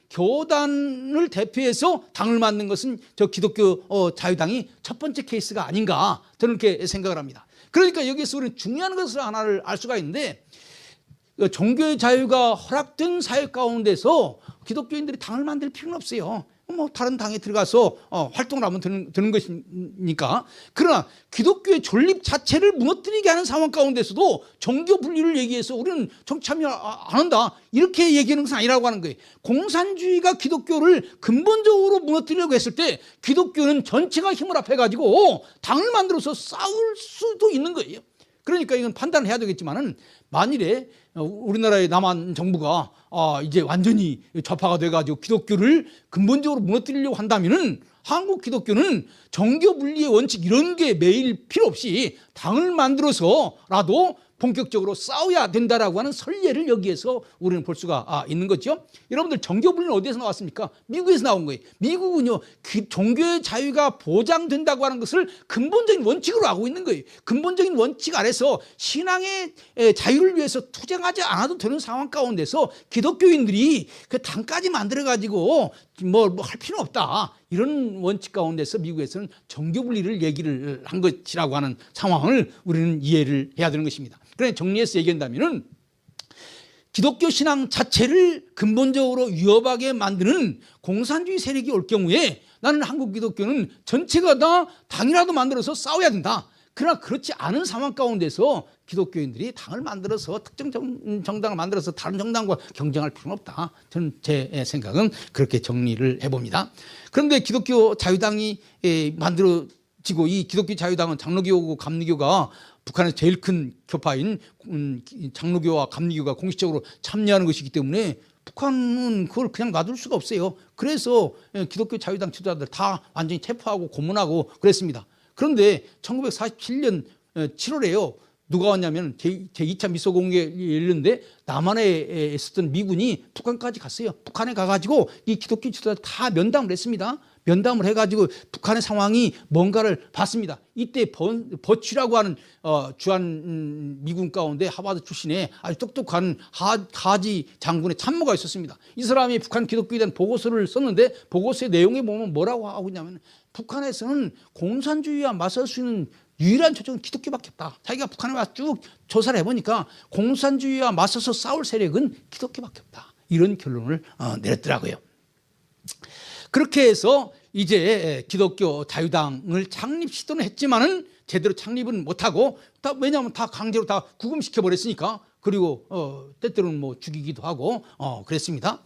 교단을 대표해서 당을 만든 것은 저 기독교 자유당이 첫 번째 케이스가 아닌가, 저는 그렇게 생각을 합니다. 그러니까 여기에서 우리는 중요한 것을 하나를 알 수가 있는데, 종교의 자유가 허락된 사회 가운데서 기독교인들이 당을 만들 필요는 없어요. 뭐 다른 당에 들어가서 활동을 하면 되는 것이니까. 그러나 기독교의 존립 자체를 무너뜨리게 하는 상황 가운데서도 종교 분리를 얘기해서 우리는 정치 참여 안 한다, 이렇게 얘기하는 것은 아니라고 하는 거예요. 공산주의가 기독교를 근본적으로 무너뜨리려고 했을 때 기독교는 전체가 힘을 합해가지고 당을 만들어서 싸울 수도 있는 거예요. 그러니까 이건 판단을 해야 되겠지만은, 만일에 우리나라의 남한 정부가 이제 완전히 좌파가 돼가지고 기독교를 근본적으로 무너뜨리려고 한다면은 한국 기독교는 정교 분리의 원칙 이런 게 매일 필요 없이 당을 만들어서라도 본격적으로 싸워야 된다라고 하는 선례를 여기에서 우리는 볼 수가 있는 거죠. 여러분들 정교 분리는 어디에서 나왔습니까? 미국에서 나온 거예요. 미국은요, 종교의 자유가 보장된다고 하는 것을 근본적인 원칙으로 하고 있는 거예요. 근본적인 원칙 아래서 신앙의 자유를 위해서 투쟁하지 않아도 되는 상황 가운데서 기독교인들이 그 당까지 만들어 가지고 뭐 할 필요는 없다, 이런 원칙 가운데서 미국에서는 정교 분리를 얘기를 한 것이라고 하는 상황을 우리는 이해를 해야 되는 것입니다. 그러니 정리해서 얘기한다면은, 기독교 신앙 자체를 근본적으로 위협하게 만드는 공산주의 세력이 올 경우에 나는 한국 기독교는 전체가 다 당이라도 만들어서 싸워야 된다. 그러나 그렇지 않은 상황 가운데서 기독교인들이 당을 만들어서 특정 정당을 만들어서 다른 정당과 경쟁할 필요는 없다. 저는 제 생각은 그렇게 정리를 해봅니다. 그런데 기독교 자유당이 만들어지고, 이 기독교 자유당은 장로교고 감리교가 북한에서 제일 큰 교파인 장로교와 감리교가 공식적으로 참여하는 것이기 때문에 북한은 그걸 그냥 놔둘 수가 없어요. 그래서 기독교 자유당 지도자들 다 완전히 체포하고 고문하고 그랬습니다. 그런데 1947년 7월에요. 누가 왔냐면 제2차 미소공격이 열렸는데 남한에 있었던 미군이 북한까지 갔어요. 북한에 가가지고 이 기독교 지도자들 다 면담을 했습니다. 면담을 해가지고 북한의 상황이 뭔가를 봤습니다. 이때 버치라고 하는 주한 미군 가운데 하버드 출신의 아주 똑똑한 하지 장군의 참모가 있었습니다. 이 사람이 북한 기독교에 대한 보고서를 썼는데 보고서의 내용에 보면 뭐라고 하고 있냐면 북한에서는 공산주의와 맞설 수 있는 유일한 조직은 기독교밖에 없다. 자기가 북한에 와서 쭉 조사를 해보니까 공산주의와 맞서서 싸울 세력은 기독교밖에 없다. 이런 결론을 내렸더라고요. 그렇게 해서 이제 기독교 자유당을 창립 시도는 했지만은 제대로 창립은 못하고 왜냐하면 다 강제로 다 구금시켜 버렸으니까 그리고 때때로는 뭐 죽이기도 하고 그랬습니다.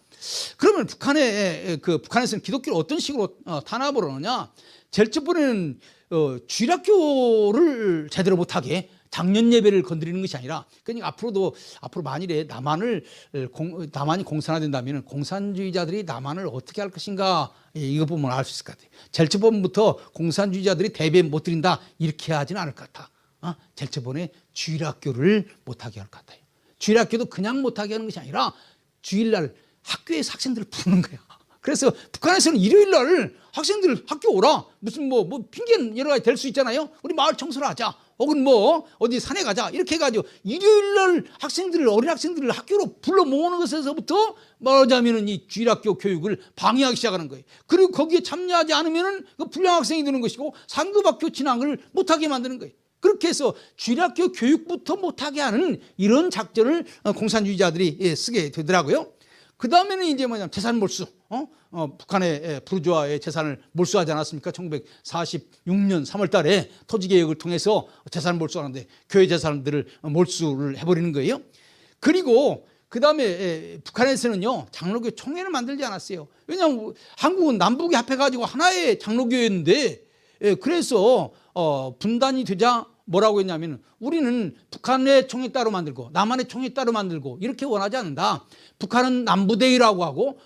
그러면 북한에서는 기독교를 어떤 식으로 탄압을 하느냐? 제일 첫 번째는 주일학교를 제대로 못하게 작년 예배를 건드리는 것이 아니라 그러니까 앞으로 만일에 남한이 공산화된다면 공산주의자들이 남한을 어떻게 할 것인가 이거 보면 알 수 있을 것 같아요. 제일 첫 번부터 공산주의자들이 대배 못 드린다 이렇게 하지는 않을 것 같아. 제일 첫 번에 주일학교를 못하게 할 것 같아요. 주일학교도 그냥 못하게 하는 것이 아니라 주일날 학교에서 학생들을 부르는 거야. 그래서 북한에서는 일요일날 학생들 학교 오라. 무슨 뭐 핑계는 여러 가지 될 수 있잖아요. 우리 마을 청소를 하자. 혹은 어디 산에 가자. 이렇게 해가지고 일요일날 어린 학생들을 학교로 불러 모으는 것에서부터 말하자면은 이 주일학교 교육을 방해하기 시작하는 거예요. 그리고 거기에 참여하지 않으면은 그 불량 학생이 되는 것이고 상급학교 진학을 못하게 만드는 거예요. 그렇게 해서 주일학교 교육부터 못하게 하는 이런 작전을 공산주의자들이 쓰게 되더라고요. 그 다음에는 이제 뭐냐면 재산 몰수. 북한의 부르주아의 재산을 몰수하지 않았습니까? 1946년 3월 달에 토지개혁을 통해서 재산을 몰수하는데 교회 재산들을 몰수를 해버리는 거예요. 그리고 그 다음에 북한에서는요 장로교 총회를 만들지 않았어요. 왜냐하면 한국은 남북이 합해가지고 하나의 장로교였는데 그래서 분단이 되자 뭐라고 했냐면 우리는 북한의 총회 따로 만들고 남한의 총회 따로 만들고 이렇게 원하지 않는다. 북한은 남부대의라고 하고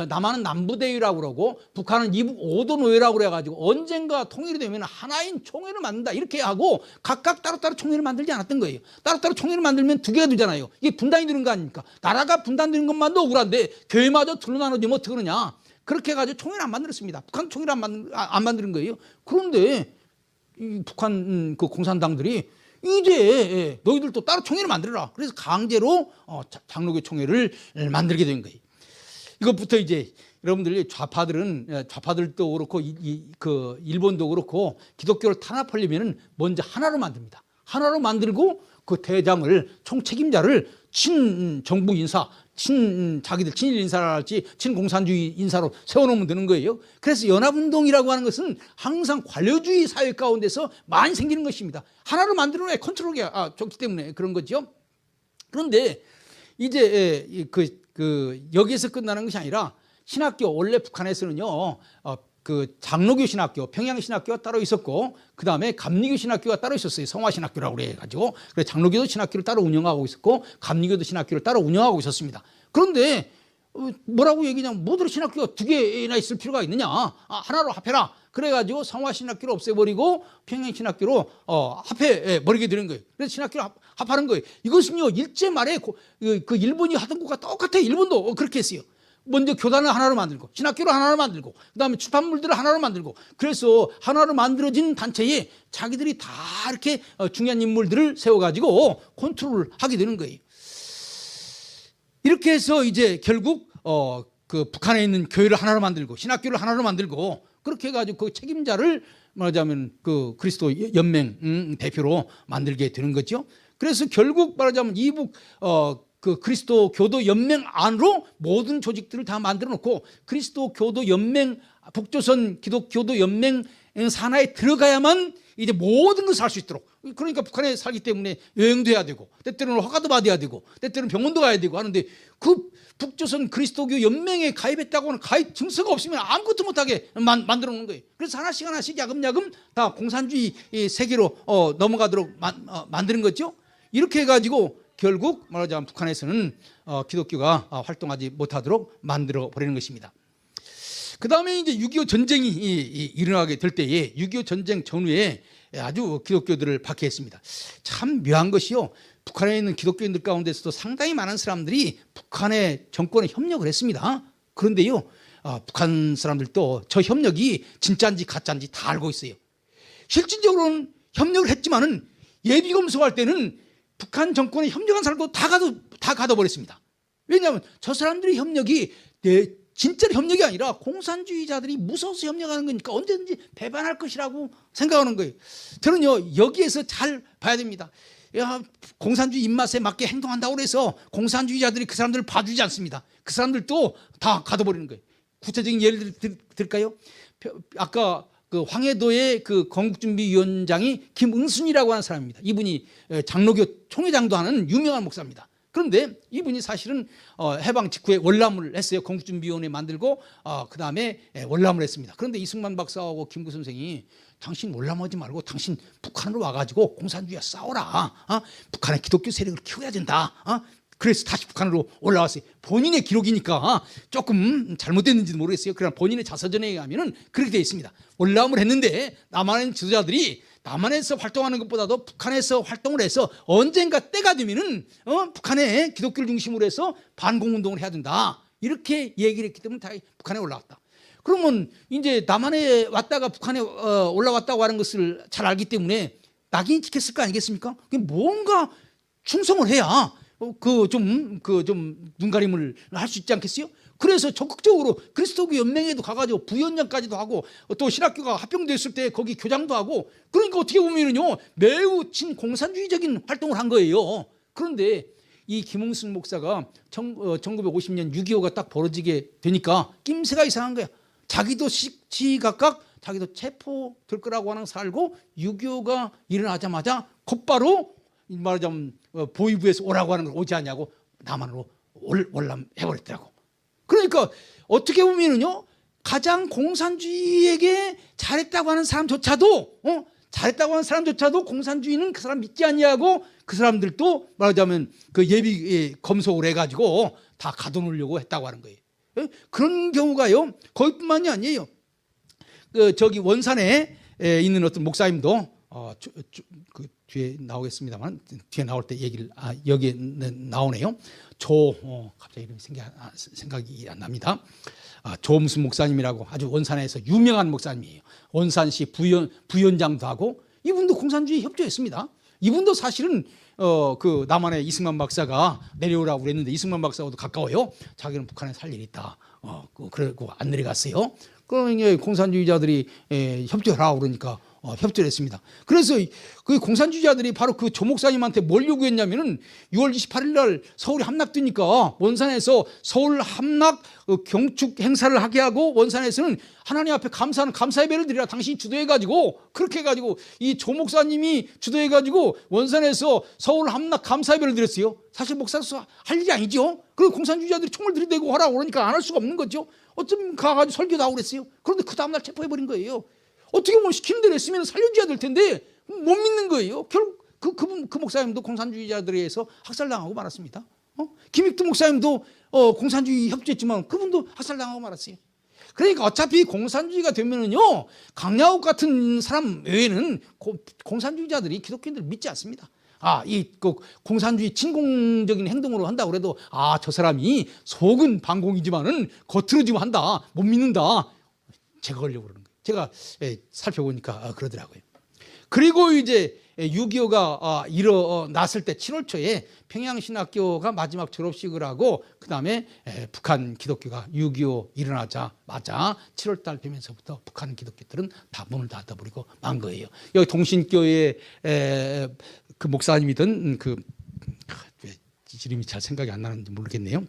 남한은 남부대의라고 그러고 북한은 이북 5도 노예라고 그래가지고 언젠가 통일이 되면 하나인 총회를 만든다 이렇게 하고 각각 따로따로 총회를 만들지 않았던 거예요. 따로따로 총회를 만들면 두 개가 되잖아요. 이게 분단이 되는 거 아닙니까? 나라가 분단되는 것만도 억울한데 교회마저 둘로 나눠지면 어떻게 그러냐. 그렇게 해가지고 총회를 안 만들었습니다. 북한 총회를 안 만드는 거예요. 그런데 이 북한 그 공산당들이 이제 너희들도 따로 총회를 만들어라. 그래서 강제로 장로교 총회를 만들게 된 거예요. 이것부터 이제 여러분들이 좌파들도 그렇고 그 일본도 그렇고 기독교를 탄압하려면 먼저 하나로 만듭니다. 하나로 만들고 그 대장을 총책임자를 친정부 인사, 자기들 친일 인사랄지 친공산주의 인사로 세워놓으면 되는 거예요. 그래서 연합운동이라고 하는 것은 항상 관료주의 사회 가운데서 많이 생기는 것입니다. 하나로 만들어놔야 컨트롤이 좋기 때문에 그런 거죠. 그런데 이제 여기에서 끝나는 것이 아니라 신학교 원래 북한에서는요 그 장로교 신학교, 평양 신학교가 따로 있었고 그 다음에 감리교 신학교가 따로 있었어요. 성화 신학교라고 그래가지고 그래서 장로교도 신학교를 따로 운영하고 있었고 감리교도 신학교를 따로 운영하고 있었습니다. 그런데 뭐라고 얘기냐면 모두 신학교가 두 개나 있을 필요가 있느냐? 하나로 합해라. 그래가지고 성화 신학교를 없애버리고 평양 신학교로 합해버리게 되는 거예요. 그래서 신학교를 합하는 거예요. 이것은요 일제 말에 그 일본이 하던 것과 똑같아요. 일본도 그렇게 했어요. 먼저 교단을 하나로 만들고 신학교를 하나로 만들고 그다음에 출판물들을 하나로 만들고 그래서 하나로 만들어진 단체에 자기들이 다 이렇게 중요한 인물들을 세워가지고 컨트롤을 하게 되는 거예요. 이렇게 해서 이제 결국 그 북한에 있는 교회를 하나로 만들고 신학교를 하나로 만들고 그렇게 해가지고 그 책임자를 말하자면 그 그리스도 연맹 대표로 만들게 되는 거죠. 그래서 결국 말하자면 이북 그 그리스도 교도 연맹 안으로 모든 조직들을 다 만들어 놓고 그리스도 교도 연맹 북조선 기독교도 연맹 산하에 들어가야만 이제 모든 것을 할 수 있도록 그러니까 북한에 살기 때문에 여행도 해야 되고 때때로는 허가도 받아야 되고 때때로는 병원도 가야 되고 하는데 그 북조선 그리스도교 연맹에 가입했다고 하는 가입 증서가 없으면 아무것도 못하게 만들어 놓은 거예요. 그래서 하나씩 하나씩 야금야금 다 공산주의 세계로 넘어가도록 만드는 거죠. 이렇게 해가지고 결국 말하자면 북한에서는 기독교가 활동하지 못하도록 만들어 버리는 것입니다. 그 다음에 이제 6.25 전쟁이 일어나게 될 때에 6.25 전쟁 전후에 아주 기독교들을 박해했습니다. 참 묘한 것이요, 북한에 있는 기독교인들 가운데서도 상당히 많은 사람들이 북한의 정권에 협력을 했습니다. 그런데요, 북한 사람들도 저 협력이 진짜인지 가짜인지 다 알고 있어요. 실질적으로는 협력을 했지만은 예비 검소할 때는 북한 정권에 협력한 사람도 다 가둬버렸습니다. 왜냐하면 저 사람들의 협력이 진짜로 협력이 아니라 공산주의자들이 무서워서 협력하는 거니까 언제든지 배반할 것이라고 생각하는 거예요. 저는요, 여기에서 잘 봐야 됩니다. 공산주의 입맛에 맞게 행동한다고 해서 공산주의자들이 그 사람들을 봐주지 않습니다. 그 사람들도 다 가둬버리는 거예요. 구체적인 예를 들까요? 아까 그 황해도의 그 건국준비위원장이 김응순이라고 하는 사람입니다. 이분이 장로교 총회장도 하는 유명한 목사입니다. 그런데 이분이 사실은 해방 직후에 월남을 했어요. 건국준비위원회 만들고 그 다음에 월남을 했습니다. 그런데 이승만 박사하고 김구 선생이 당신 월남하지 말고 당신 북한으로 와가지고 공산주의와 싸워라. 북한의 기독교 세력을 키워야 된다. 그래서 다시 북한으로 올라왔어요. 본인의 기록이니까 조금 잘못됐는지도 모르겠어요. 그러나 본인의 자서전에 의하면 그렇게 되어 있습니다. 월남을 했는데 남한의 지도자들이 남한에서 활동하는 것보다도 북한에서 활동을 해서 언젠가 때가 되면은 북한의 기독교를 중심으로 해서 반공운동을 해야 된다. 이렇게 얘기를 했기 때문에 다 북한에 올라왔다. 그러면 이제 남한에 왔다가 북한에 올라왔다고 하는 것을 잘 알기 때문에 낙인이 찍혔을 거 아니겠습니까? 뭔가 충성을 해야 좀 눈가림을 할 수 있지 않겠어요? 그래서 적극적으로 그리스도교 연맹에도 가가지고 부위원장까지도 하고 또 신학교가 합병됐을 때 거기 교장도 하고, 그러니까 어떻게 보면은요 매우 친공산주의적인 활동을 한 거예요. 그런데 이 김응순 목사가 1950년 6.25가 딱 벌어지게 되니까 낌새가 이상한 거야. 자기도 시각각 자기도 체포될 거라고 하는 걸 알고 6.25가 일어나자마자 곧바로 말하자면 보위부에서 오라고 하는 걸 오지 않냐고 남한으로 월남해버렸더라고. 그러니까 어떻게 보면은요 가장 공산주의에게 잘했다고 하는 사람조차도 공산주의는 그 사람 믿지 않냐고 그 사람들도 말하자면 그 예비 검속을 해가지고 다 가둬놓으려고 했다고 하는 거예요. 그런 경우가요 거기뿐만이 아니에요. 저기 원산에 있는 어떤 목사님도 그 뒤에 나오겠습니다만 뒤에 나올 때 얘기를 여기에 나오네요. 갑자기 이름이 생각이 안 납니다. 조 무슨 목사님이라고 아주 원산에서 유명한 목사님이에요. 원산시 부위원장도 하고 이분도 공산주의 협조했습니다. 이분도 사실은 그 남한의 이승만 박사가 내려오라고 그랬는데 이승만 박사하고도 가까워요. 자기는 북한에 살 일이 있다. 그러고 안 내려갔어요. 그러니까 공산주의자들이 협조하라고 그러니까 협조를 했습니다. 그래서 그 공산주의자들이 바로 그 조 목사님한테 뭘 요구했냐면은 6월 28일 날 서울이 함락되니까 원산에서 서울 함락 경축 행사를 하게 하고 원산에서는 하나님 앞에 감사하는 감사 예배를 드리라. 당신이 주도해가지고 그렇게 해가지고 이 조 목사님이 주도해가지고 원산에서 서울 함락 감사 예배를 드렸어요. 사실 목사로서 할 일이 아니죠. 그리고 공산주의자들이 총을 들이대고 하라고 그러니까 안 할 수가 없는 거죠. 어쩜 가가지고 설교도 하고 그랬어요. 그런데 그 다음날 체포해버린 거예요. 어떻게 보면 시키는 대로 했으면 살려줘야 될 텐데 못 믿는 거예요. 결국 그 목사님도 공산주의자들에 의해서 학살당하고 말았습니다. 김익두 목사님도 공산주의 협조했지만 그분도 학살당하고 말았어요. 그러니까 어차피 공산주의가 되면은요 강야옥 같은 사람 외에는 공산주의자들이 기독교인들을 믿지 않습니다. 공산주의 친공적인 행동으로 한다고 해도 저 사람이 속은 반공이지만은 겉으로 지금 한다 못 믿는다 제거하려고 그러는 거예요. 제가 살펴보니까 그러더라고요. 그리고 이제 6.25가 일어났을 때 7월 초에 평양신학교가 마지막 졸업식을 하고 그 다음에 북한 기독교가 6.25 일어나자마자 7월 달 되면서부터 북한 기독교들은 다 문을 닫아버리고 만 거예요. 여기 동신교회 그 목사님이던 이름이 잘 생각이 안 나는지 모르겠네요.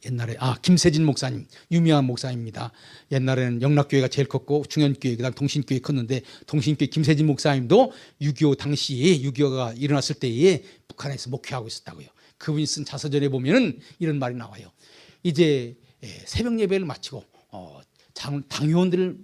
옛날에 김세진 목사님 유명한 목사입니다. 옛날에는 영락교회가 제일 컸고 중현교회 그다음 동신교회 컸는데 동신교회 김세진 목사님도 6.25 당시에 6.25가 일어났을 때에 북한에서 목회하고 있었다고요. 그분이 쓴 자서전에 보면은 이런 말이 나와요. 이제 새벽 예배를 마치고 당위원들을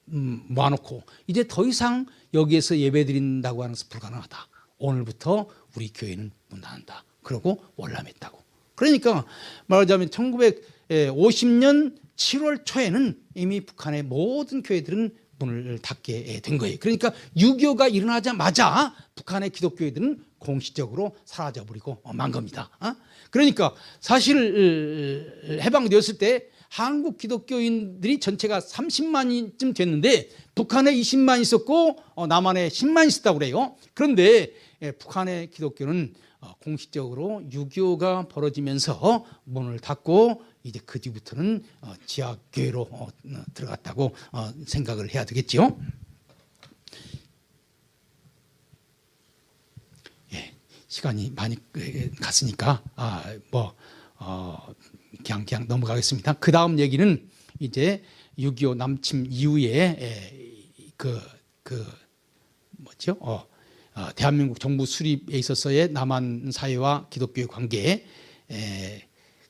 모아놓고 이제 더 이상 여기에서 예배드린다고 하는 것은 불가능하다. 오늘부터 우리 교회는 문 닫는다. 그러고 월남했다고. 그러니까 말하자면 1950년 7월 초에는 이미 북한의 모든 교회들은 문을 닫게 된 거예요. 그러니까 6.25가 일어나자마자 북한의 기독교회들은 공식적으로 사라져버리고 만 겁니다. 그러니까 사실 해방되었을 때 한국 기독교인들이 전체가 30만쯤 됐는데 북한에 20만 있었고 남한에 10만 있었다고 그래요. 그런데 북한의 기독교는 공식적으로 6.25가 벌어지면서 문을 닫고 이제 그 뒤부터는 지하교회로 들어갔다고 생각을 해야 되겠죠. 예, 시간이 많이 갔으니까 그냥 넘어가겠습니다. 그 다음 얘기는 이제 6.25 남침 이후에 대한민국 정부 수립에 있어서의 남한 사회와 기독교의 관계,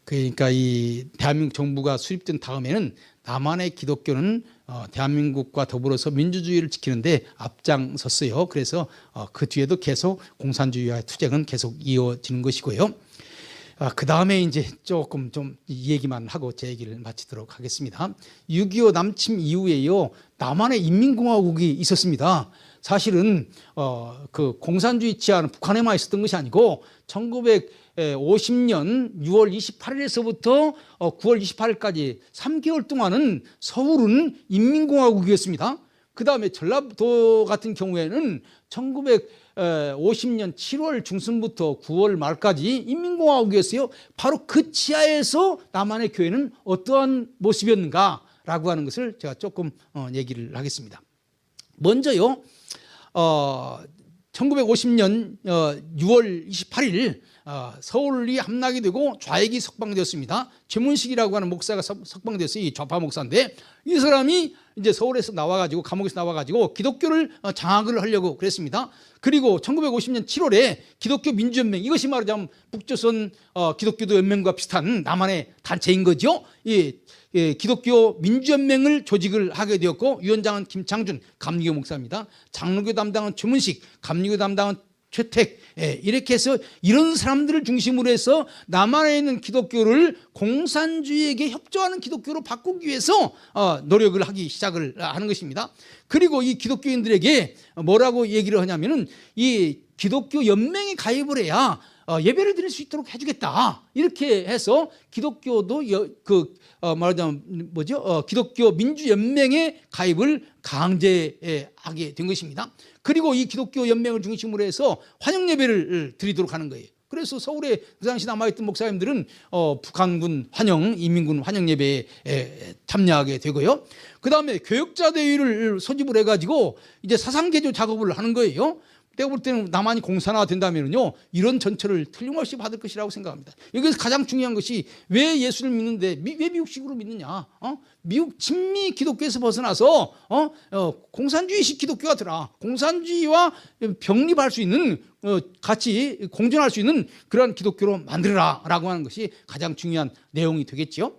그러니까 이 대한민국 정부가 수립된 다음에는 남한의 기독교는 대한민국과 더불어서 민주주의를 지키는데 앞장섰어요. 그래서 그 뒤에도 계속 공산주의와의 투쟁은 계속 이어지는 것이고요. 그 다음에 이제 조금 좀 이 얘기만 하고 제 얘기를 마치도록 하겠습니다. 6.25 남침 이후에요, 남한의 인민공화국이 있었습니다. 사실은 그 공산주의 치하는 북한에만 있었던 것이 아니고 1950년 6월 28일에서부터 9월 28일까지 3개월 동안은 서울은 인민공화국이었습니다. 그 다음에 전라도 같은 경우에는 1950년 7월 중순부터 9월 말까지 인민공화국이었어요. 바로 그 치하에서 남한의 교회는 어떠한 모습이었는가라고 하는 것을 제가 조금 얘기를 하겠습니다. 먼저요, 1950년 6월 28일 서울이 함락이 되고 좌익이 석방되었습니다. 최문식이라고 하는 목사가 석방됐어요. 이 좌파 목사인데 이 사람이 이제 서울에서 나와가지고 감옥에서 나와가지고 기독교를 장악을 하려고 그랬습니다. 그리고 1950년 7월에 기독교 민주연맹, 이것이 말하자면 북조선 기독교도 연맹과 비슷한 남한의 단체인 거죠. 이 기독교 민주연맹을 조직을 하게 되었고 위원장은 김창준 감리교 목사입니다. 장로교 담당은 최문식, 감리교 담당은 최택, 이렇게 해서 이런 사람들을 중심으로 해서 남한에 있는 기독교를 공산주의에게 협조하는 기독교로 바꾸기 위해서 노력을 하기 시작을 하는 것입니다. 그리고 이 기독교인들에게 뭐라고 얘기를 하냐면은 이 기독교 연맹에 가입을 해야 예배를 드릴 수 있도록 해주겠다. 이렇게 해서 기독교도 말하자면 기독교 민주연맹에 가입을 강제하게 된 것입니다. 그리고 이 기독교 연맹을 중심으로 해서 환영 예배를 드리도록 하는 거예요. 그래서 서울에 그 당시 남아있던 목사님들은 북한군 환영, 인민군 환영 예배에 참여하게 되고요. 그 다음에 교역자 대회를 소집을 해가지고 이제 사상개조 작업을 하는 거예요. 내가 볼 때는 남한이 공산화 된다면요, 이런 전철을 틀림없이 받을 것이라고 생각합니다. 여기서 가장 중요한 것이 왜 예수를 믿는데 왜 미국식으로 믿느냐? 미국 친미 기독교에서 벗어나서 공산주의식 기독교가 되라. 공산주의와 병립할 수 있는 같이 공존할 수 있는 그러한 기독교로 만들어라라고 하는 것이 가장 중요한 내용이 되겠죠.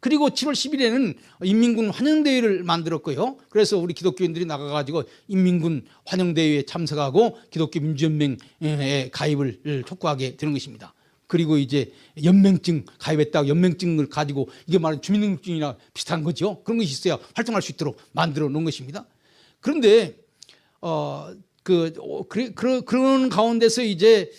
그리고 7월 10일에는 인민군 환영대회를 만들었고요. 그래서 우리 기독교인들이 나가가지고 인민군 환영대회에 참석하고 기독교 민주연맹에 가입을 촉구하게 되는 것입니다. 그리고 이제 연맹증 가입했다고 연맹증을 가지고 이게 말하는 주민등록증이나 비슷한 거죠. 그런 것이 있어야 활동할 수 있도록 만들어 놓은 것입니다. 그런데 그런 가운데서 이제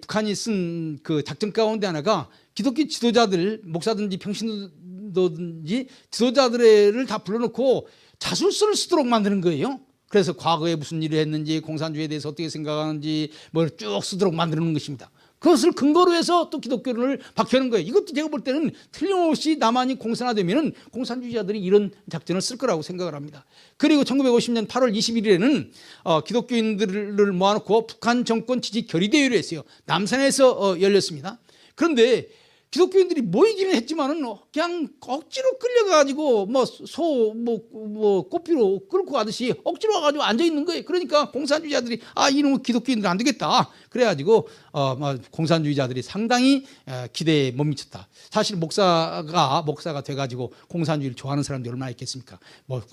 북한이 쓴 그 작전 가운데 하나가 기독교 지도자들, 목사든지 평신도든지 지도자들을 다 불러놓고 자술서를 쓰도록 만드는 거예요. 그래서 과거에 무슨 일을 했는지, 공산주의에 대해서 어떻게 생각하는지 뭘 쭉 쓰도록 만드는 것입니다. 그것을 근거로 해서 또 기독교를 박혀는 거예요. 이것도 제가 볼 때는 틀림없이 남한이 공산화되면 공산주의자들이 이런 작전을 쓸 거라고 생각을 합니다. 그리고 1950년 8월 21일에는 기독교인들을 모아놓고 북한 정권 지지 결의대회를 했어요. 남산에서 열렸습니다. 그런데 기독교인들이 모이기는 했지만은 그냥 억지로 끌려가지고 꽃피로 끌고 가듯이 억지로 와가지고 앉아 있는 거예요. 그러니까 공산주의자들이 이놈의 기독교인들 안 되겠다. 그래가지고 공산주의자들이 상당히 기대에 못 미쳤다. 사실 목사가 돼가지고 공산주의를 좋아하는 사람들이 얼마나 있겠습니까?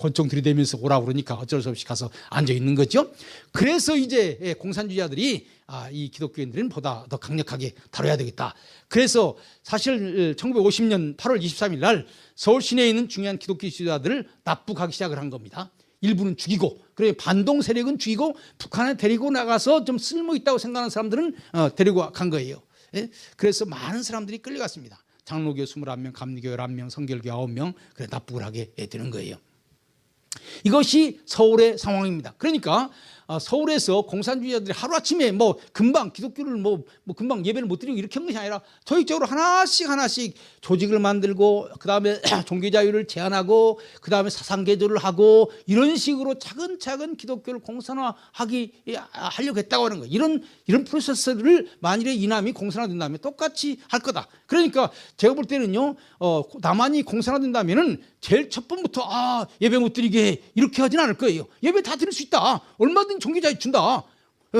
권총 들이대면서 오라고 그러니까 어쩔 수 없이 가서 앉아 있는 거죠. 그래서 이제 공산주의자들이 이 기독교인들은 보다 더 강력하게 다뤄야 되겠다. 그래서 사실 1950년 8월 23일 날 서울 시내에 있는 중요한 기독교 지도자들을 납북하기 시작을 한 겁니다. 일부는 죽이고, 그래 반동 세력은 죽이고, 북한에 데리고 나가서 좀 쓸모 있다고 생각하는 사람들은 데리고 간 거예요. 예? 그래서 많은 사람들이 끌려갔습니다. 장로교 21명, 감리교 11명, 성결교 9명, 그래 납북을 하게 되는 거예요. 이것이 서울의 상황입니다. 그러니까 서울에서 공산주의자들이 하루아침에 금방 기독교를 금방 예배를 못 드리고 이렇게 한 것이 아니라 조직적으로 하나씩 조직을 만들고, 그 다음에 종교자유를 제한하고, 그 다음에 사상개조를 하고, 이런 식으로 차근차근 기독교를 하려고 했다고 하는 거예요. 이런 프로세스를 만일에 이남이 공산화된다면 똑같이 할 거다. 그러니까 제가 볼 때는요, 남한이 공산화된다면은 제일 첫 번부터 예배 못 드리게 이렇게 하진 않을 거예요. 예배 다 드릴 수 있다. 얼마든지 종교자유 준다.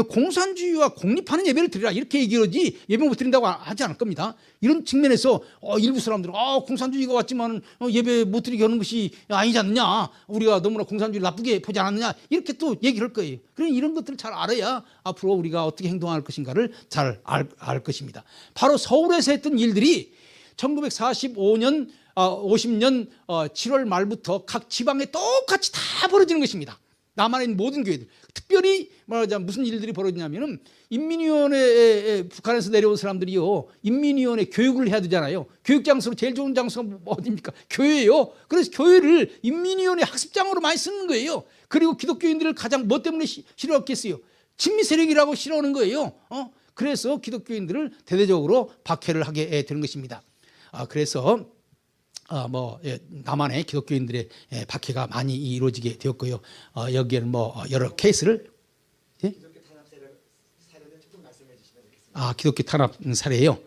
공산주의와 공립하는 예배를 드리라 이렇게 얘기하지 예배 못 드린다고 하지 않을 겁니다. 이런 측면에서 일부 사람들은 공산주의가 왔지만 예배 못 드리게 하는 것이 아니지 않느냐, 우리가 너무나 공산주의를 나쁘게 보지 않았느냐, 이렇게 또 얘기를 할 거예요. 그러니 이런 것들을 잘 알아야 앞으로 우리가 어떻게 행동할 것인가를 잘 알 것입니다. 바로 서울에서 했던 일들이 1945년 50년 7월 말부터 각 지방에 똑같이 다 벌어지는 것입니다. 남한에 있는 모든 교회들, 특별히 말하자면 무슨 일들이 벌어지냐면은 인민위원회에 북한에서 내려온 사람들이요, 인민위원회 교육을 해야 되잖아요. 교육 장소로 제일 좋은 장소가 어디입니까? 교회예요. 그래서 교회를 인민위원회 학습장으로 많이 쓰는 거예요. 그리고 기독교인들을 가장 뭐 때문에 싫어했겠어요? 친미 세력이라고 싫어하는 거예요. 그래서 기독교인들을 대대적으로 박해를 하게 되는 것입니다. 그래서 남한의 기독교인들의 박해가 많이 이루어지게 되었고요. 여기에는 여러 케이스를 기독교 탄압 사례는 조금 말씀해 주시면 좋겠습니다. 기독교 탄압 사례예요.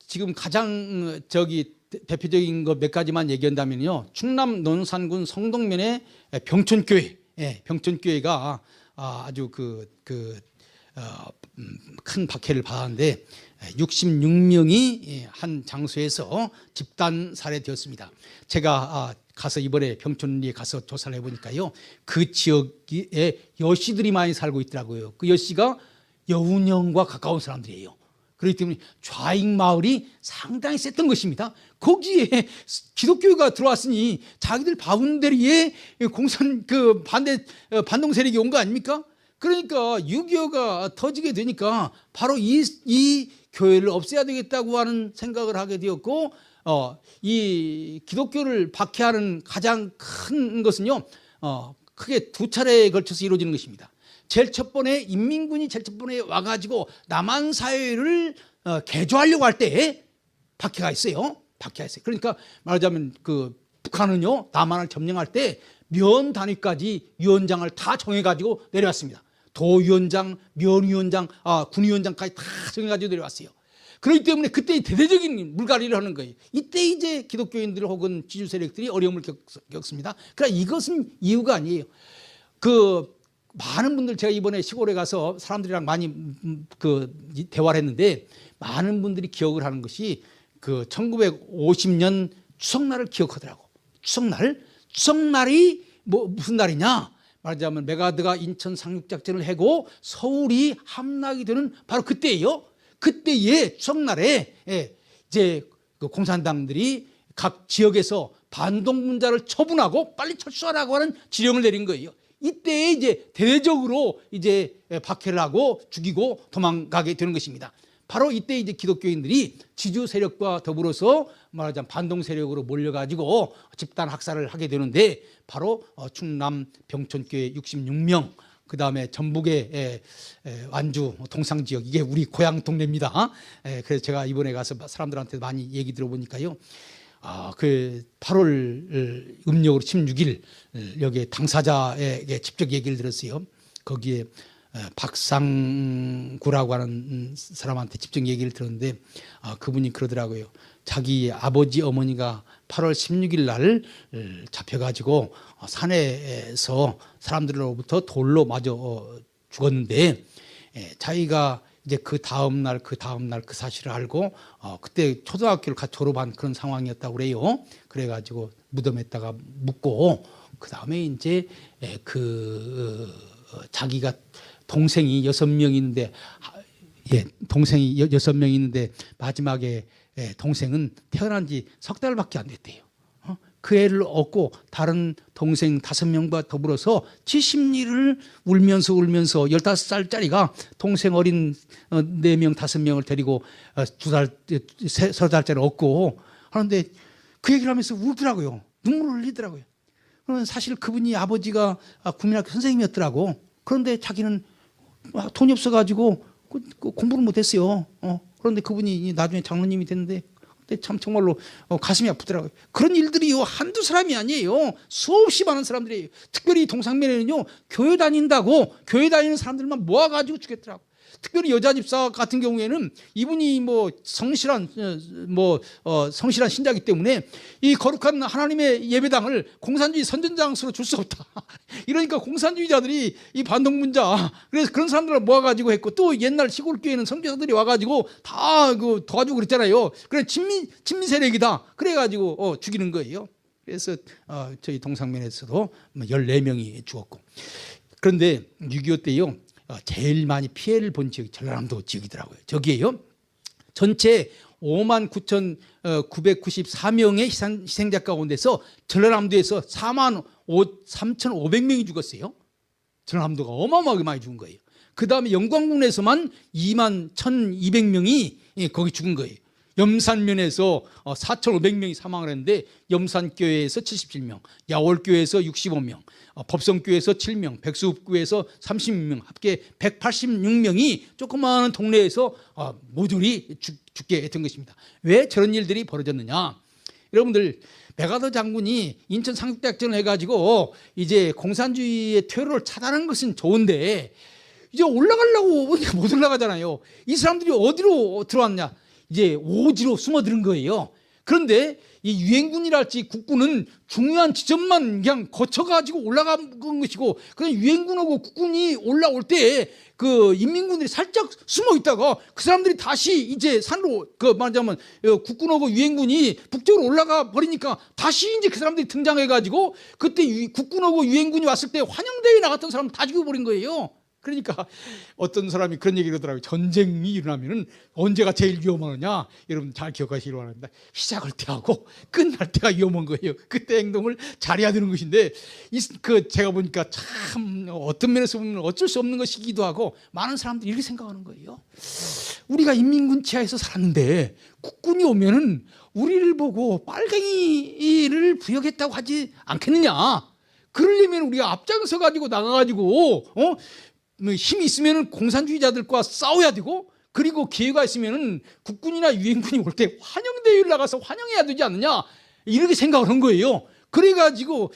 지금 가장 대표적인 것 몇 가지만 얘기한다면요, 충남 논산군 성동면의 병천교회, 병천교회가 아주 큰 박해를 받았는데 66명이 한 장소에서 집단 살해되었습니다. 제가 가서 이번에 병천리에 가서 조사를 해보니까요, 그 지역에 여씨들이 많이 살고 있더라고요. 그 여씨가 여운형과 가까운 사람들이에요. 그렇기 때문에 좌익 마을이 상당히 셌던 것입니다. 거기에 기독교가 들어왔으니 자기들 바운더리에 반동 세력이 온 거 아닙니까? 그러니까 6.25가 터지게 되니까 바로 이 교회를 없애야 되겠다고 하는 생각을 하게 되었고, 이 기독교를 박해하는 가장 큰 것은요, 크게 두 차례에 걸쳐서 이루어지는 것입니다. 제일 첫 번에 인민군이 제일 첫 번에 와가지고 남한 사회를 개조하려고 할 때 박해가 있어요. 그러니까 말하자면 북한은요, 남한을 점령할 때 면 단위까지 위원장을 다 정해가지고 내려왔습니다. 도위원장, 면위원장, 군위원장까지 다 정해가지고 내려왔어요. 그렇기 때문에 그때 대대적인 물갈이를 하는 거예요. 이때 이제 기독교인들 혹은 지주 세력들이 어려움을 겪습니다. 그러니까 이것은 이유가 아니에요. 많은 분들, 제가 이번에 시골에 가서 사람들이랑 많이 대화를 했는데, 많은 분들이 기억을 하는 것이 1950년 추석날을 기억하더라고. 추석날이 무슨 날이냐? 말하자면 메가드가 인천 상륙작전을 해고 서울이 함락이 되는 바로 그때예요. 그때의 추석날에 이제 공산당들이 각 지역에서 반동분자를 처분하고 빨리 철수하라고 하는 지령을 내린 거예요. 이때 이제 대대적으로 이제 박해를 하고 죽이고 도망가게 되는 것입니다. 바로 이때 이제 기독교인들이 지주 세력과 더불어서 말하자면 반동 세력으로 몰려가지고 집단 학살을 하게 되는데, 바로 충남 병천교회 66명, 그 다음에 전북의 완주 동상 지역, 이게 우리 고향 동네입니다. 그래서 제가 이번에 가서 사람들한테 많이 얘기 들어보니까요, 8월 음력으로 16일 여기 당사자에게 직접 얘기를 들었어요. 거기에 박상구라고 하는 사람한테 직접 얘기를 들었는데, 그분이 그러더라고요. 자기 아버지 어머니가 8월 16일 날 잡혀가지고 산에서 사람들로부터 돌로 맞아 죽었는데, 자기가 이제 그 다음 날 그 사실을 알고 그때 초등학교를 같이 졸업한 그런 상황이었다고 그래요. 그래가지고 무덤에다가 묻고 그 다음에 이제 자기가 동생이 6명 있는데, 동생이 6명 있는데 마지막에 동생은 태어난 지 석 달밖에 안 됐대요. 그 애를 얻고 다른 동생 5명과 더불어서 70일을 울면서 15살짜리가 동생 어린 4명, 5명을 데리고 3달짜리 얻고 하는데 그 얘기를 하면서 울더라고요. 눈물을 흘리더라고요. 그러면 사실 그분이 아버지가 국민학교 선생님이었더라고. 그런데 자기는 돈이 없어가지고 공부를 못했어요. 그런데 그분이 나중에 장로님이 됐는데 근데 참 정말로 가슴이 아프더라고요. 그런 일들이요 한두 사람이 아니에요. 수없이 많은 사람들이에요. 특별히 동상면에는요 교회 다니는 사람들만 모아가지고 죽였더라고. 특별히 여자 집사 같은 경우에는 이분이 성실한 신자이기 때문에 이 거룩한 하나님의 예배당을 공산주의 선전장소로 줄 수 없다. 이러니까 공산주의자들이 이 반동문자 그래서 그런 사람들을 모아가지고 했고 또 옛날 시골 교회는 선교사들이 와가지고 다 도와주고 그랬잖아요. 그래 친미 세력이다. 그래가지고 죽이는 거예요. 그래서 저희 동상면에서도 14명이 죽었고 그런데 6.25 때요. 제일 많이 피해를 본 지역이 전라남도 지역이더라고요. 저기에요. 전체 59,994명의 희생자 가운데서 전라남도에서 43,500명이 죽었어요. 전라남도가 어마어마하게 많이 죽은 거예요. 그 다음에 영광군에서만 21,200명이 거기 죽은 거예요. 염산면에서 4,500명이 사망을 했는데 염산교회에서 77명, 야월교회에서 65명, 법성교회에서 7명, 백수읍교회에서 36명, 합계 186명이 조그마한 동네에서 모조리 죽게 된 것입니다. 왜 저런 일들이 벌어졌느냐? 여러분들 메가더 장군이 인천 상륙작전을 해가지고 이제 공산주의의 퇴로를 차단한 것은 좋은데 이제 올라가려고 못 올라가잖아요. 이 사람들이 어디로 들어왔냐? 이제 오지로 숨어드는 거예요. 그런데 이 유엔군이랄지 국군은 중요한 지점만 그냥 거쳐가지고 올라간 것이고 그냥 유엔군하고 국군이 올라올 때 그 인민군들이 살짝 숨어 있다가 그 사람들이 다시 이제 산으로 말하자면 국군하고 유엔군이 북쪽으로 올라가 버리니까 다시 이제 그 사람들이 등장해가지고 그때 국군하고 유엔군이 왔을 때 환영대회에 나갔던 사람 다 죽여버린 거예요. 그러니까 어떤 사람이 그런 얘기를 하더라고요. 전쟁이 일어나면은 언제가 제일 위험하느냐? 여러분 잘 기억하시기 바랍니다. 시작할 때하고 끝날 때가 위험한 거예요. 그때 행동을 잘해야 되는 것인데 제가 보니까 참 어떤 면에서 보면 어쩔 수 없는 것이기도 하고 많은 사람들이 이렇게 생각하는 거예요. 우리가 인민군 치하에서 살았는데 국군이 오면은 우리를 보고 빨갱이를 부역했다고 하지 않겠느냐? 그러려면 우리가 앞장서 가지고 나가가지고 힘이 있으면 공산주의자들과 싸워야 되고 그리고 기회가 있으면 국군이나 유엔군이 올 때 환영대회를 나가서 환영해야 되지 않느냐 이렇게 생각을 한 거예요. 그래가지고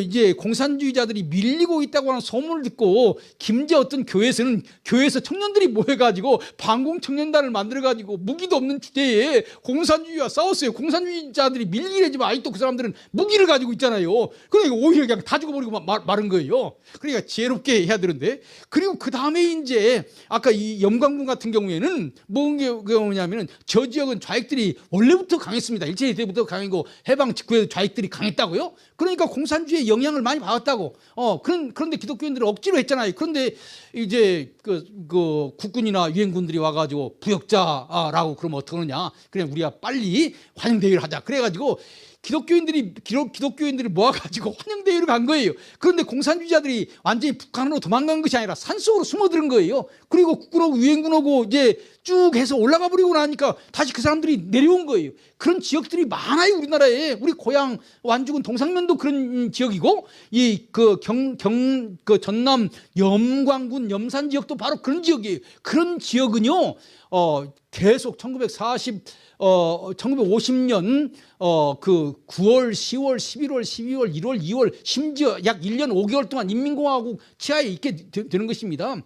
이제 공산주의자들이 밀리고 있다고 하는 소문을 듣고 김제 어떤 교회에서 청년들이 모여가지고 반공청년단을 만들어가지고 무기도 없는 주제에 공산주의와 싸웠어요. 공산주의자들이 밀리려지만 아직도 그 사람들은 무기를 가지고 있잖아요. 그러니까 오히려 그냥 다 죽어버리고 마른 거예요. 그러니까 지혜롭게 해야 되는데 그리고 그 다음에 이제 아까 이 염광군 같은 경우에는 뭐냐면은 저 지역은 좌익들이 원래부터 강했습니다. 일제시대 때부터 강했고 해방 직후에도 좌익들이 강했다고요. 그러니까 공산주의의 영향을 많이 받았다고. 그런데 기독교인들은 억지로 했잖아요. 그런데 이제 그 국군이나 유엔군들이 와가지고 부역자라고 그러면 어떡하느냐. 그냥 우리가 빨리 환영대회를 하자. 그래가지고 기독교인들이 모아가지고 환영대회를 간 거예요. 그런데 공산주의자들이 완전히 북한으로 도망간 것이 아니라 산속으로 숨어드는 거예요. 그리고 국군하고 유엔군하고 이제 쭉 해서 올라가 버리고 나니까 다시 그 사람들이 내려온 거예요. 그런 지역들이 많아요, 우리나라에. 우리 고향 완주군 동상면도 그런 지역이고, 전남 염광군 염산 지역도 바로 그런 지역이에요. 그런 지역은요, 계속 1950년 9월, 10월, 11월, 12월, 1월, 2월 심지어 약 1년 5개월 동안 인민공화국 치하에 있게 되는 것입니다.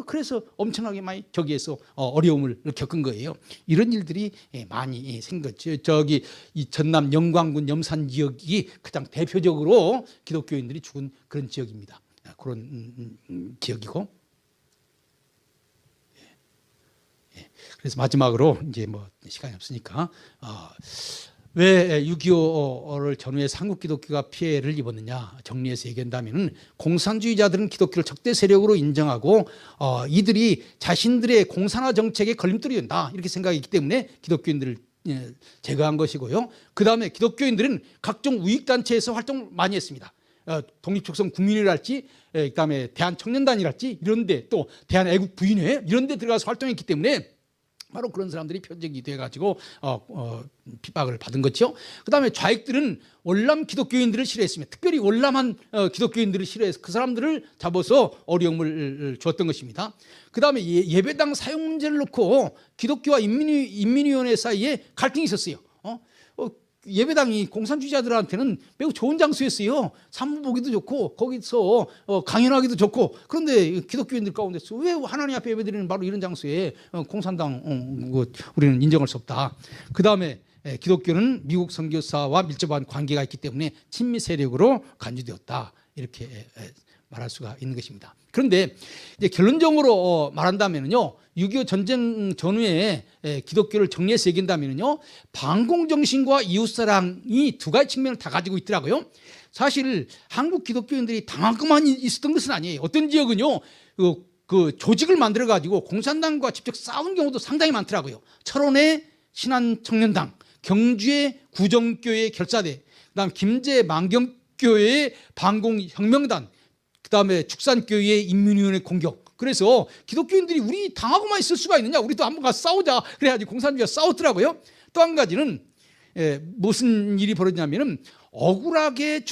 그래서 엄청나게 많이 저기에서 어려움을 겪은 거예요. 이런 일들이 많이 생겼죠. 저기 이 전남 영광군 염산 지역이 가장 대표적으로 기독교인들이 죽은 그런 지역입니다. 그런 지역이고. 그래서 마지막으로 이제 뭐 시간이 없으니까 왜 6.25를 전후해서 한국 기독교가 피해를 입었느냐 정리해서 얘기한다면 공산주의자들은 기독교를 적대 세력으로 인정하고 이들이 자신들의 공산화 정책에 걸림돌이 된다 이렇게 생각했기 때문에 기독교인들을 제거한 것이고요. 그 다음에 기독교인들은 각종 우익단체에서 활동을 많이 했습니다. 독립적성 국민회랄지 그다음에 대한청년단이랄지 이런데 또 대한애국부인회 이런데 들어가서 활동했기 때문에 바로 그런 사람들이 표적이 돼가지고 핍박을 받은 거죠. 그다음에 좌익들은 월남 기독교인들을 싫어했습니다. 특별히 월남한 기독교인들을 싫어해서 그 사람들을 잡아서 어려움을 줬던 것입니다. 그다음에 예배당 사용 문제를 놓고 기독교와 인민위원회 사이에 갈등이 있었어요. 예배당이 공산주의자들한테는 매우 좋은 장소였어요. 산문 보기도 좋고 거기서 강연하기도 좋고. 그런데 기독교인들 가운데서 왜 하나님 앞에 예배드리는 바로 이런 장소에 공산당 우리는 인정할 수 없다. 그다음에 기독교는 미국 선교사와 밀접한 관계가 있기 때문에 친미 세력으로 간주되었다. 이렇게 말할 수가 있는 것입니다. 그런데 이제 결론적으로 말한다면요, 6.25 전쟁 전후에 기독교를 정리해서 얘기한다면요, 반공정신과 이웃사랑이 두 가지 측면을 다 가지고 있더라고요. 사실 한국 기독교인들이 당하고만 있었던 것은 아니에요. 어떤 지역은요, 그 조직을 만들어 가지고 공산당과 직접 싸운 경우도 상당히 많더라고요. 철원의 신한청년당, 경주의 구정교회 결사대, 그다음 김제 만경교회의 반공혁명단, 그다음에 축산교회의 인민위원회 공격. 그래서 기독교인들이 우리 당하고만 있을 수가 있느냐, 우리도 한번 가서 싸우자 그래가지고 공산주의가 싸웠더라고요. 또 한 가지는 무슨 일이 벌어지냐면은 억울하게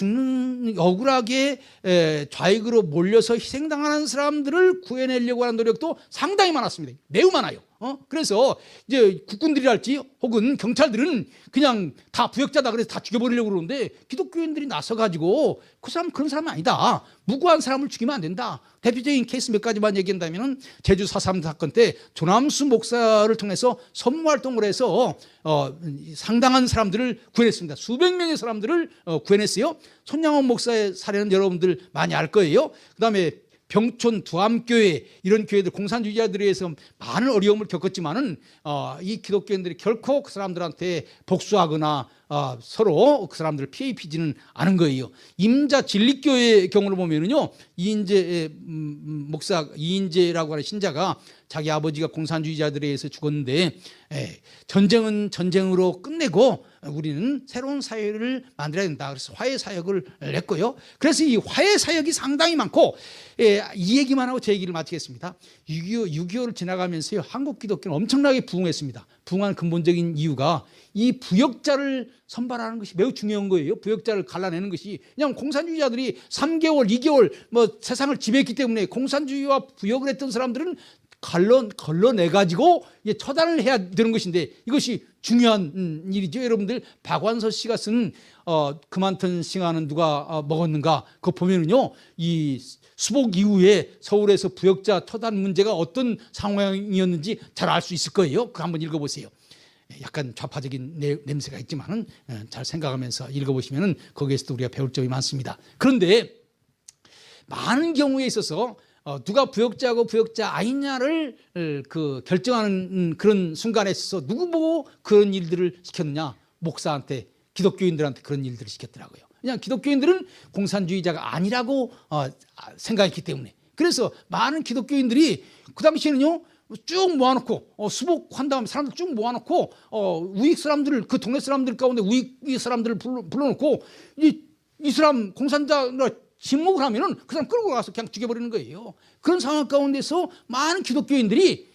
좌익으로 몰려서 희생당하는 사람들을 구해내려고 하는 노력도 상당히 많았습니다. 매우 많아요. 그래서 이제 국군들이랄지 혹은 경찰들은 그냥 다 부역자다 그래서 다 죽여버리려고 그러는데 기독교인들이 나서가지고 그 사람 그런 사람은 아니다. 무고한 사람을 죽이면 안 된다. 대표적인 케이스 몇 가지만 얘기한다면 제주 4.3 사건 때 조남수 목사를 통해서 선무활동을 해서 상당한 사람들을 구해냈습니다. 수백 명의 사람들을 구해냈어요. 손양원 목사의 사례는 여러분들 많이 알 거예요. 그다음에 병촌 두암교회 이런 교회들 공산주의자들에 의해서 많은 어려움을 겪었지만은 이 기독교인들이 결코 그 사람들한테 복수하거나 서로 그 사람들을 피해 입히지는 않은 거예요. 임자 진리교회의 경우를 보면은요, 이인재 목사 이인재라고 하는 신자가 자기 아버지가 공산주의자들에 의해서 죽었는데 전쟁은 전쟁으로 끝내고 우리는 새로운 사회를 만들어야 된다. 그래서 화해 사역을 냈고요. 그래서 이 화해 사역이 상당히 많고 이 얘기만 하고 제 얘기를 마치겠습니다. 6.25를 지나가면서요, 한국 기독교는 엄청나게 부흥했습니다. 부흥한 근본적인 이유가 이 부역자를 선발하는 것이 매우 중요한 거예요. 부역자를 갈라내는 것이 그냥 공산주의자들이 3개월, 2개월 뭐 세상을 지배했기 때문에 공산주의와 부역을 했던 사람들은 걸러내가지고 처단을 해야 되는 것인데 이것이 중요한 일이죠. 여러분들 박완서 씨가 쓴 그만둔 싱하는 누가 먹었는가 그거 보면은요, 이 수복 이후에 서울에서 부역자 처단 문제가 어떤 상황이었는지 잘 알 수 있을 거예요. 그거 한번 읽어보세요. 약간 좌파적인 냄새가 있지만은 잘 생각하면서 읽어보시면은 거기에서도 우리가 배울 점이 많습니다. 그런데 많은 경우에 있어서 누가 부역자고 부역자 아니냐를 결정하는 그런 순간에 있어서 누구 보고 그런 일들을 시켰느냐? 목사한테, 기독교인들한테 그런 일들을 시켰더라고요. 그냥 기독교인들은 공산주의자가 아니라고 생각했기 때문에. 그래서 많은 기독교인들이 그 당시에는요, 쭉 모아놓고 수복한 다음에 사람들 쭉 모아놓고 우익 사람들을, 그 동네 사람들 가운데 우익 사람들을 불러놓고 이 사람 공산주의자 침묵을 하면은 그 사람 끌고 가서 그냥 죽여버리는 거예요. 그런 상황 가운데서 많은 기독교인들이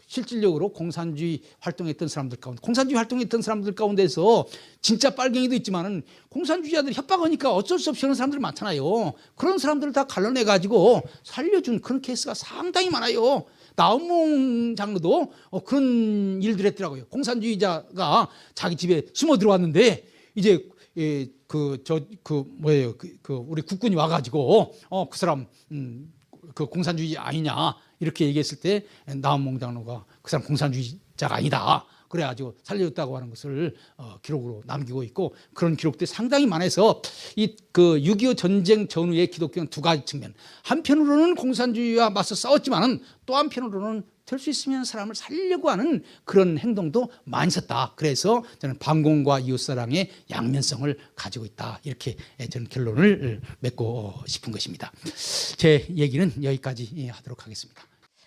실질적으로 공산주의 활동했던 사람들 가운데, 공산주의 활동했던 사람들 가운데서 진짜 빨갱이도 있지만은 공산주의자들이 협박하니까 어쩔 수 없이 하는 사람들 많잖아요. 그런 사람들을 다 갈라내가지고 살려준 그런 케이스가 상당히 많아요. 나은몽 장로도 그런 일들 했더라고요. 공산주의자가 자기 집에 숨어 들어왔는데 이제 우리 국군이 와가지고 그 사람 그 공산주의 아니냐 이렇게 얘기했을 때 나은몽 장로가 그 사람 공산주의자가 아니다. 그래가지고 살려줬다고 하는 것을 기록으로 남기고 있고 그런 기록들이 상당히 많아서 이 그 6.25 전쟁 전후의 기독교는 두 가지 측면. 한편으로는 공산주의와 맞서 싸웠지만은 또 한편으로는 될 수 있으면 사람을 살리려고 하는 그런 행동도 많이 있었다. 그래서 저는 반공과 이웃사랑의 양면성을 가지고 있다. 이렇게 저는 결론을 맺고 싶은 것입니다. 제 얘기는 여기까지 하도록 하겠습니다.